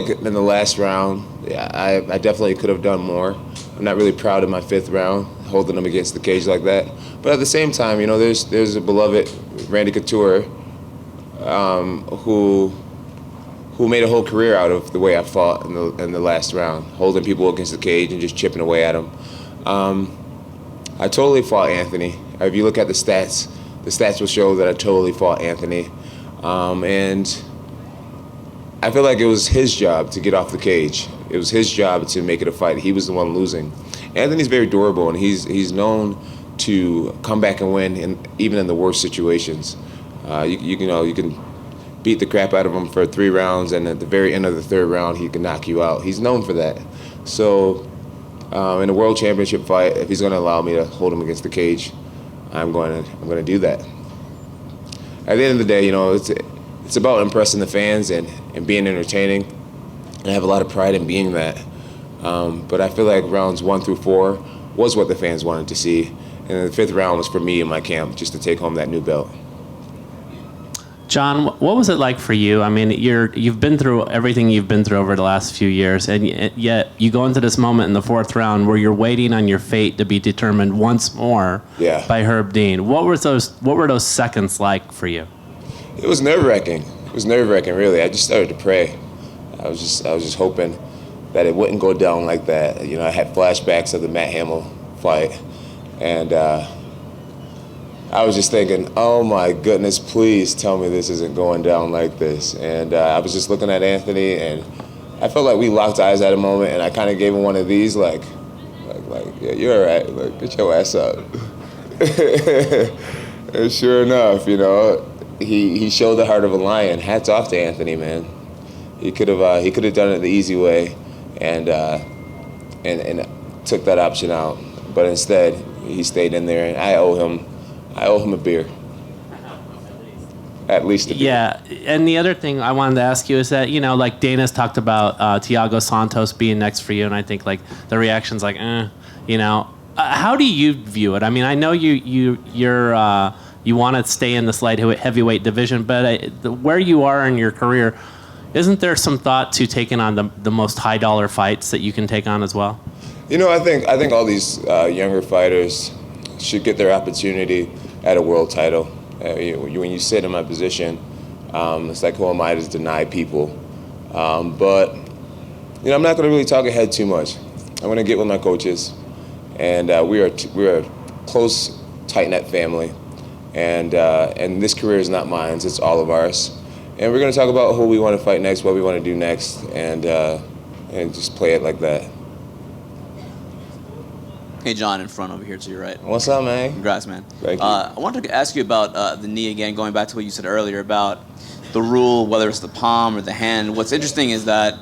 in the last round, I definitely could have done more. I'm not really proud of my fifth round, holding him against the cage like that. But at the same time, there's a beloved Randy Couture who made a whole career out of the way I fought in the last round, holding people against the cage and just chipping away at them. I totally fought Anthony. If you look at the stats will show that I totally fought Anthony. And I feel like it was his job to get off the cage. It was his job to make it a fight. He was the one losing. Anthony's very durable, and he's known to come back and win, even in the worst situations. You can beat the crap out of him for 3 rounds, and at the very end of the 3rd round, he can knock you out. He's known for that. So in a world championship fight, if he's going to allow me to hold him against the cage, I'm going to do that. At the end of the day, it's about impressing the fans and being entertaining, and I have a lot of pride in being that. But I feel like rounds 1 through 4 was what the fans wanted to see, and the 5th round was for me in my camp, just to take home that new belt. John, what was it like for you? I mean, you've been through everything you've been through over the last few years, and yet you go into this moment in the 4th round where you're waiting on your fate to be determined once more by Herb Dean. What were those seconds like for you? It was nerve-wracking. It was nerve-wracking, really. I just started to pray. I was just hoping that it wouldn't go down like that. I had flashbacks of the Matt Hamill fight, and I was just thinking, oh my goodness, please tell me this isn't going down like this. And I was just looking at Anthony, and I felt like we locked eyes at a moment, and I kind of gave him one of these, like, yeah, you're all right, like, get your ass up. And sure enough, he showed the heart of a lion. Hats off to Anthony, man. He could have done it the easy way, and took that option out. But instead, he stayed in there, and I owe him a beer. At least a beer. Yeah, and the other thing I wanted to ask you is that, like Dana's talked about Thiago Santos being next for you, and I think like the reaction's like, how do you view it? I mean, I know you want to stay in this light heavyweight division, but where you are in your career, isn't there some thought to taking on the most high dollar fights that you can take on as well? I think all these younger fighters should get their opportunity at a world title. When you sit in my position, it's like, who am I to deny people? But I'm not going to really talk ahead too much. I'm going to get with my coaches, and we're a close, tight-knit family, and this career is not mine; it's all of ours. And we're going to talk about who we want to fight next, what we want to do next, and just play it like that. Hey, John, in front over here to your right. What's up, man? Congrats, man. Thank you. I wanted to ask you about the knee again, going back to what you said earlier about the rule, whether it's the palm or the hand. What's interesting is that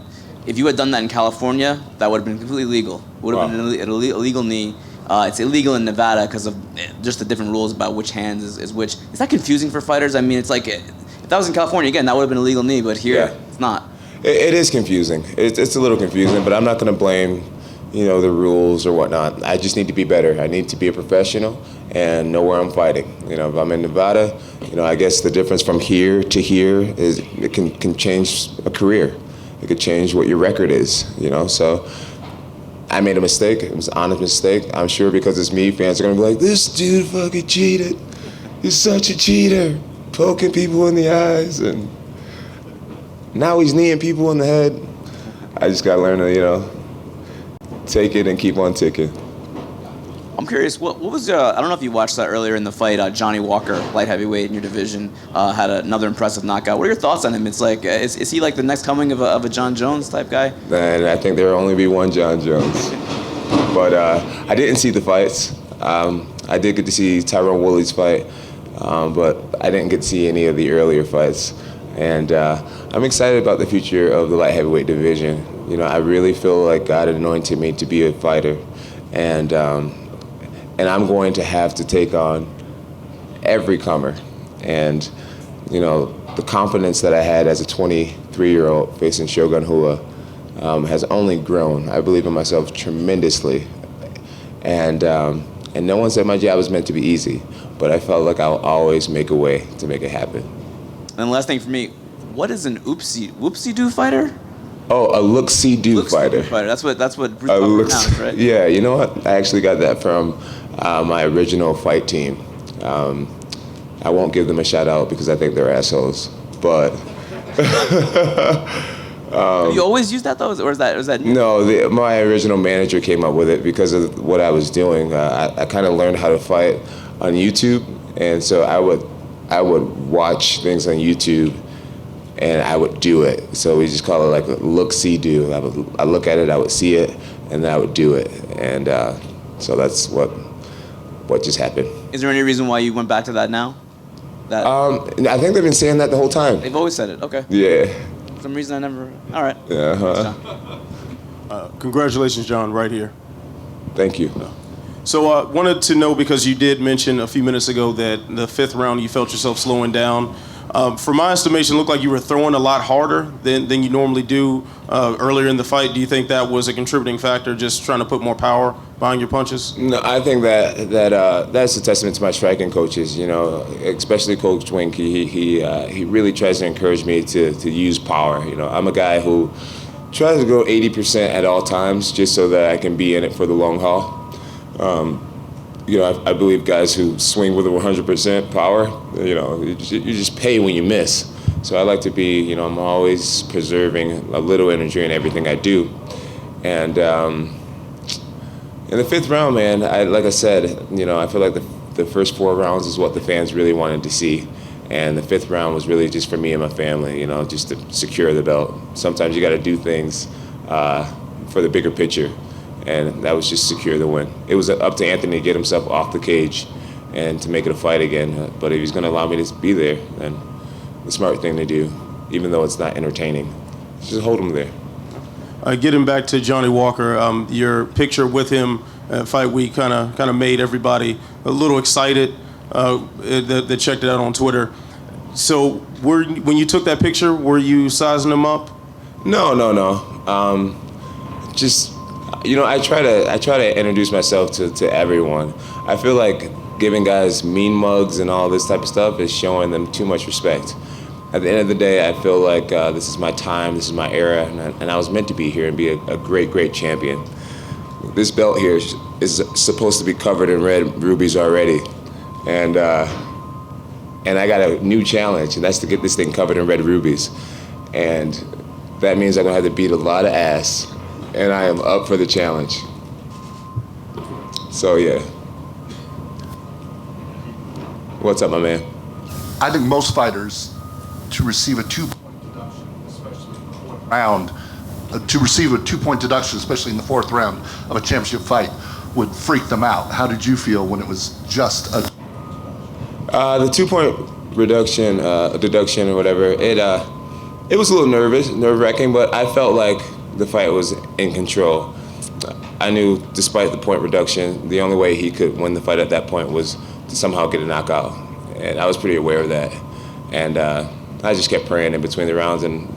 if you had done that in California, that would have been completely legal. It would have been an illegal knee. It's illegal in Nevada because of just the different rules about which hands is which. Is that confusing for fighters? I mean, it's like, if that was in California, again, that would have been a legal knee, but here, it's not. It is confusing. It's a little confusing, but I'm not going to blame the rules or whatnot. I just need to be better. I need to be a professional and know where I'm fighting. If I'm in Nevada, I guess the difference from here to here is it can change a career. It could change what your record is, So I made a mistake. It was an honest mistake. I'm sure because it's me, fans are going to be like, this dude fucking cheated. He's such a cheater. Poking people in the eyes, and now he's kneeing people in the head. I just got to learn to, take it and keep on ticking. I'm curious, what was I don't know if you watched that earlier in the fight. Johnny Walker, light heavyweight in your division, had another impressive knockout. What are your thoughts on him? It's like, is he like the next coming of a John Jones type guy? And I think there will only be one John Jones. But I didn't see the fights. I did get to see Tyron Woodley's fight, but I didn't get to see any of the earlier fights. And I'm excited about the future of the light heavyweight division. I really feel like God anointed me to be a fighter, and I'm going to have to take on every comer. And the confidence that I had as a 23-year-old facing Shogun Rua has only grown. I believe in myself tremendously, and no one said my job was meant to be easy, but I felt like I'll always make a way to make it happen. And the last thing for me, what is an whoopsie-doo fighter? Oh, a look-see-do fighter. That's what Bruce Buffer announced, right? Yeah, you know what? I actually got that from my original fight team. I won't give them a shout out because I think they're assholes. but. Have you always used that though, or is that new? No, my original manager came up with it because of what I was doing. I kind of learned how to fight on YouTube, and so I would watch things on YouTube, and I would do it. So we just call it like look, see, do. I look at it, I would see it, and then I would do it, and so that's what just happened. Is there any reason why you went back to that now? I think they've been saying that the whole time. They've always said it. Okay. Yeah. For some reason I never. All right. Yeah. Congratulations, John, right here. Thank you. So wanted to know, because you did mention a few minutes ago that the 5th round you felt yourself slowing down. From my estimation, it looked like you were throwing a lot harder than you normally do earlier in the fight. Do you think that was a contributing factor, just trying to put more power behind your punches? No, I think that's a testament to my striking coaches. You know, especially Coach Wink. He really tries to encourage me to use power. You know, I'm a guy who tries to go 80% at all times, just so that I can be in it for the long haul. You know, I believe guys who swing with a 100% power, you know, you just pay when you miss. So I like to be, you know, I'm always preserving a little energy in everything I do. And in the 5th round, man, like I said, you know, I feel like the first 4 rounds is what the fans really wanted to see. And the 5th round was really just for me and my family, you know, just to secure the belt. Sometimes you got to do things for the bigger picture. And that was just secure the win. It was up to Anthony to get himself off the cage and to make it a fight again. But if he's going to allow me to be there, then the smart thing to do, even though it's not entertaining, just hold him there. Getting back to Johnny Walker, your picture with him at Fight Week kind of made everybody a little excited that checked it out on Twitter. So when you took that picture, were you sizing him up? No. Just, you know, I try to introduce myself to everyone. I feel like giving guys mean mugs and all this type of stuff is showing them too much respect. At the end of the day, I feel like this is my time, this is my era, and I was meant to be here and be a great champion. This belt here is supposed to be covered in red rubies already, and I got a new challenge, and that's to get this thing covered in red rubies. And that means I'm gonna have to beat a lot of ass, and I am up for the challenge. So yeah. What's up, my man? I think most fighters, to receive a 2-point deduction, especially in the 4th round, to receive a 2-point deduction, especially in the 4th round of a championship fight, would freak them out. How did you feel when it was just a... The 2-point reduction, deduction or whatever, it was a little nerve-wracking, but I felt like the fight was in control. I knew, despite the point reduction, the only way he could win the fight at that point was to somehow get a knockout, and I was pretty aware of that. And I just kept praying in between the rounds, and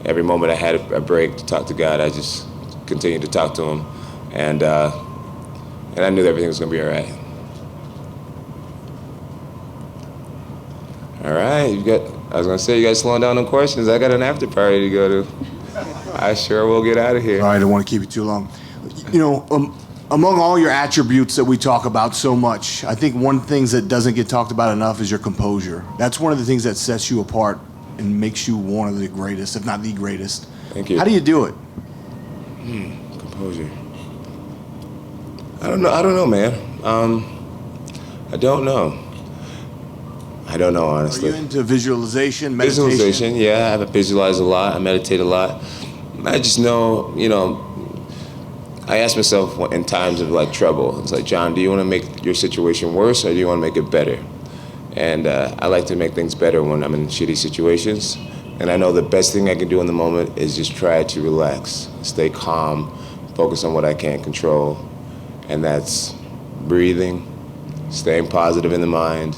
every moment I had a break to talk to God, I just continued to talk to him, and I knew that everything was gonna be all right. All right, I was gonna say, you guys slowing down on questions. I got an after party to go to. I sure will get out of here. All right, I don't want to keep you too long. You know, among all your attributes that we talk about so much, I think one thing that doesn't get talked about enough is your composure. That's one of the things that sets you apart and makes you one of the greatest, if not the greatest. Thank you. How do you do it? Composure. I don't know, man. I don't know, honestly. Are you into visualization, meditation? Visualization, yeah. I visualize a lot. I meditate a lot. I just know, you know, I ask myself in times of like trouble, it's like, John, do you want to make your situation worse or do you want to make it better? And I like to make things better when I'm in shitty situations. And I know the best thing I can do in the moment is just try to relax, stay calm, focus on what I can't control. And that's breathing, staying positive in the mind,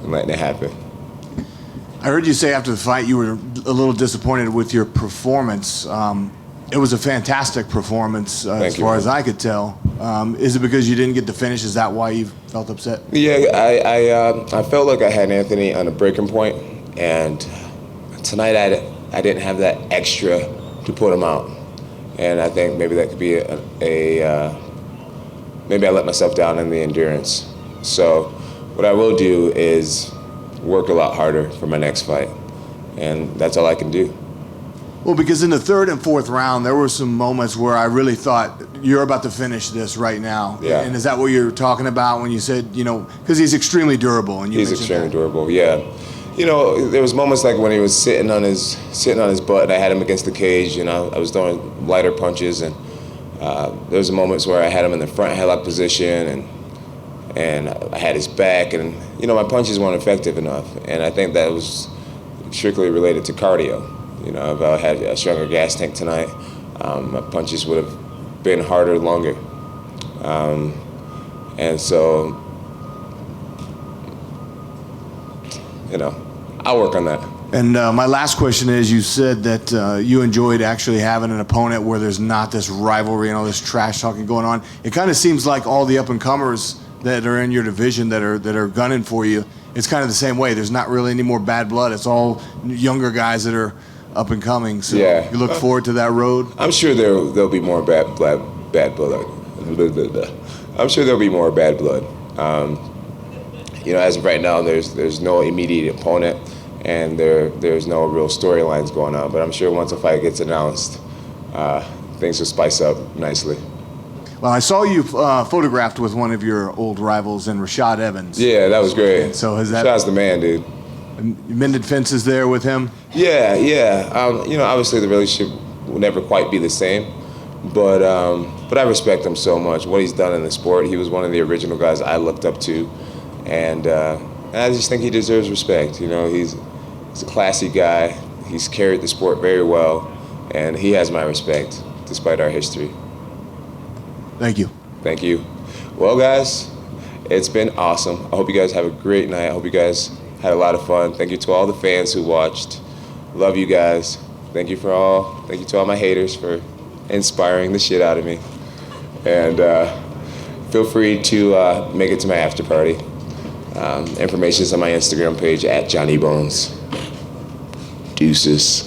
and letting it happen. I heard you say after the fight you were a little disappointed with your performance. It was a fantastic performance as far as I could tell. Is it because you didn't get the finish? Is that why you felt upset? Yeah, I felt like I had Anthony on a breaking point, and tonight I didn't have that extra to put him out. And I think maybe that could be maybe I let myself down in the endurance. So what I will do is work a lot harder for my next fight, and that's all I can do. Well, because in the third and fourth round, there were some moments where I really thought you're about to finish this right now. Yeah. And is that what you're talking about when you said, because he's extremely durable, and He's extremely durable. Yeah. There was moments like when he was sitting on his butt, and I had him against the cage. I was throwing lighter punches, and there was moments where I had him in the front headlock position, and I had his back, and my punches weren't effective enough. And I think that was strictly related to cardio. If I had a stronger gas tank tonight, my punches would have been harder, longer. And so, I'll work on that. And my last question is, you said that you enjoyed actually having an opponent where there's not this rivalry and all this trash talking going on. It kind of seems like all the up-and-comers that are in your division that are gunning for you, it's kind of the same way. There's not really any more bad blood. It's all younger guys that are up and coming. So yeah. You look forward to that road? I'm sure there'll be more bad blood. I'm sure there'll be more bad blood. As of right now, there's no immediate opponent, and there's no real storylines going on. But I'm sure once a fight gets announced, things will spice up nicely. Well, I saw you photographed with one of your old rivals in Rashad Evans. Yeah, that was great. And so has that? Rashad's the man, dude. You mended fences there with him? Yeah. Obviously the relationship will never quite be the same, but I respect him so much. What he's done in the sport, he was one of the original guys I looked up to, and I just think he deserves respect. He's a classy guy. He's carried the sport very well, and he has my respect despite our history. Thank you. Thank you. Well, guys, it's been awesome. I hope you guys have a great night. I hope you guys had a lot of fun. Thank you to all the fans who watched. Love you guys. Thank you to all my haters for inspiring the shit out of me. And feel free to make it to my after party. Information is on my Instagram page @JohnnyBones. Deuces.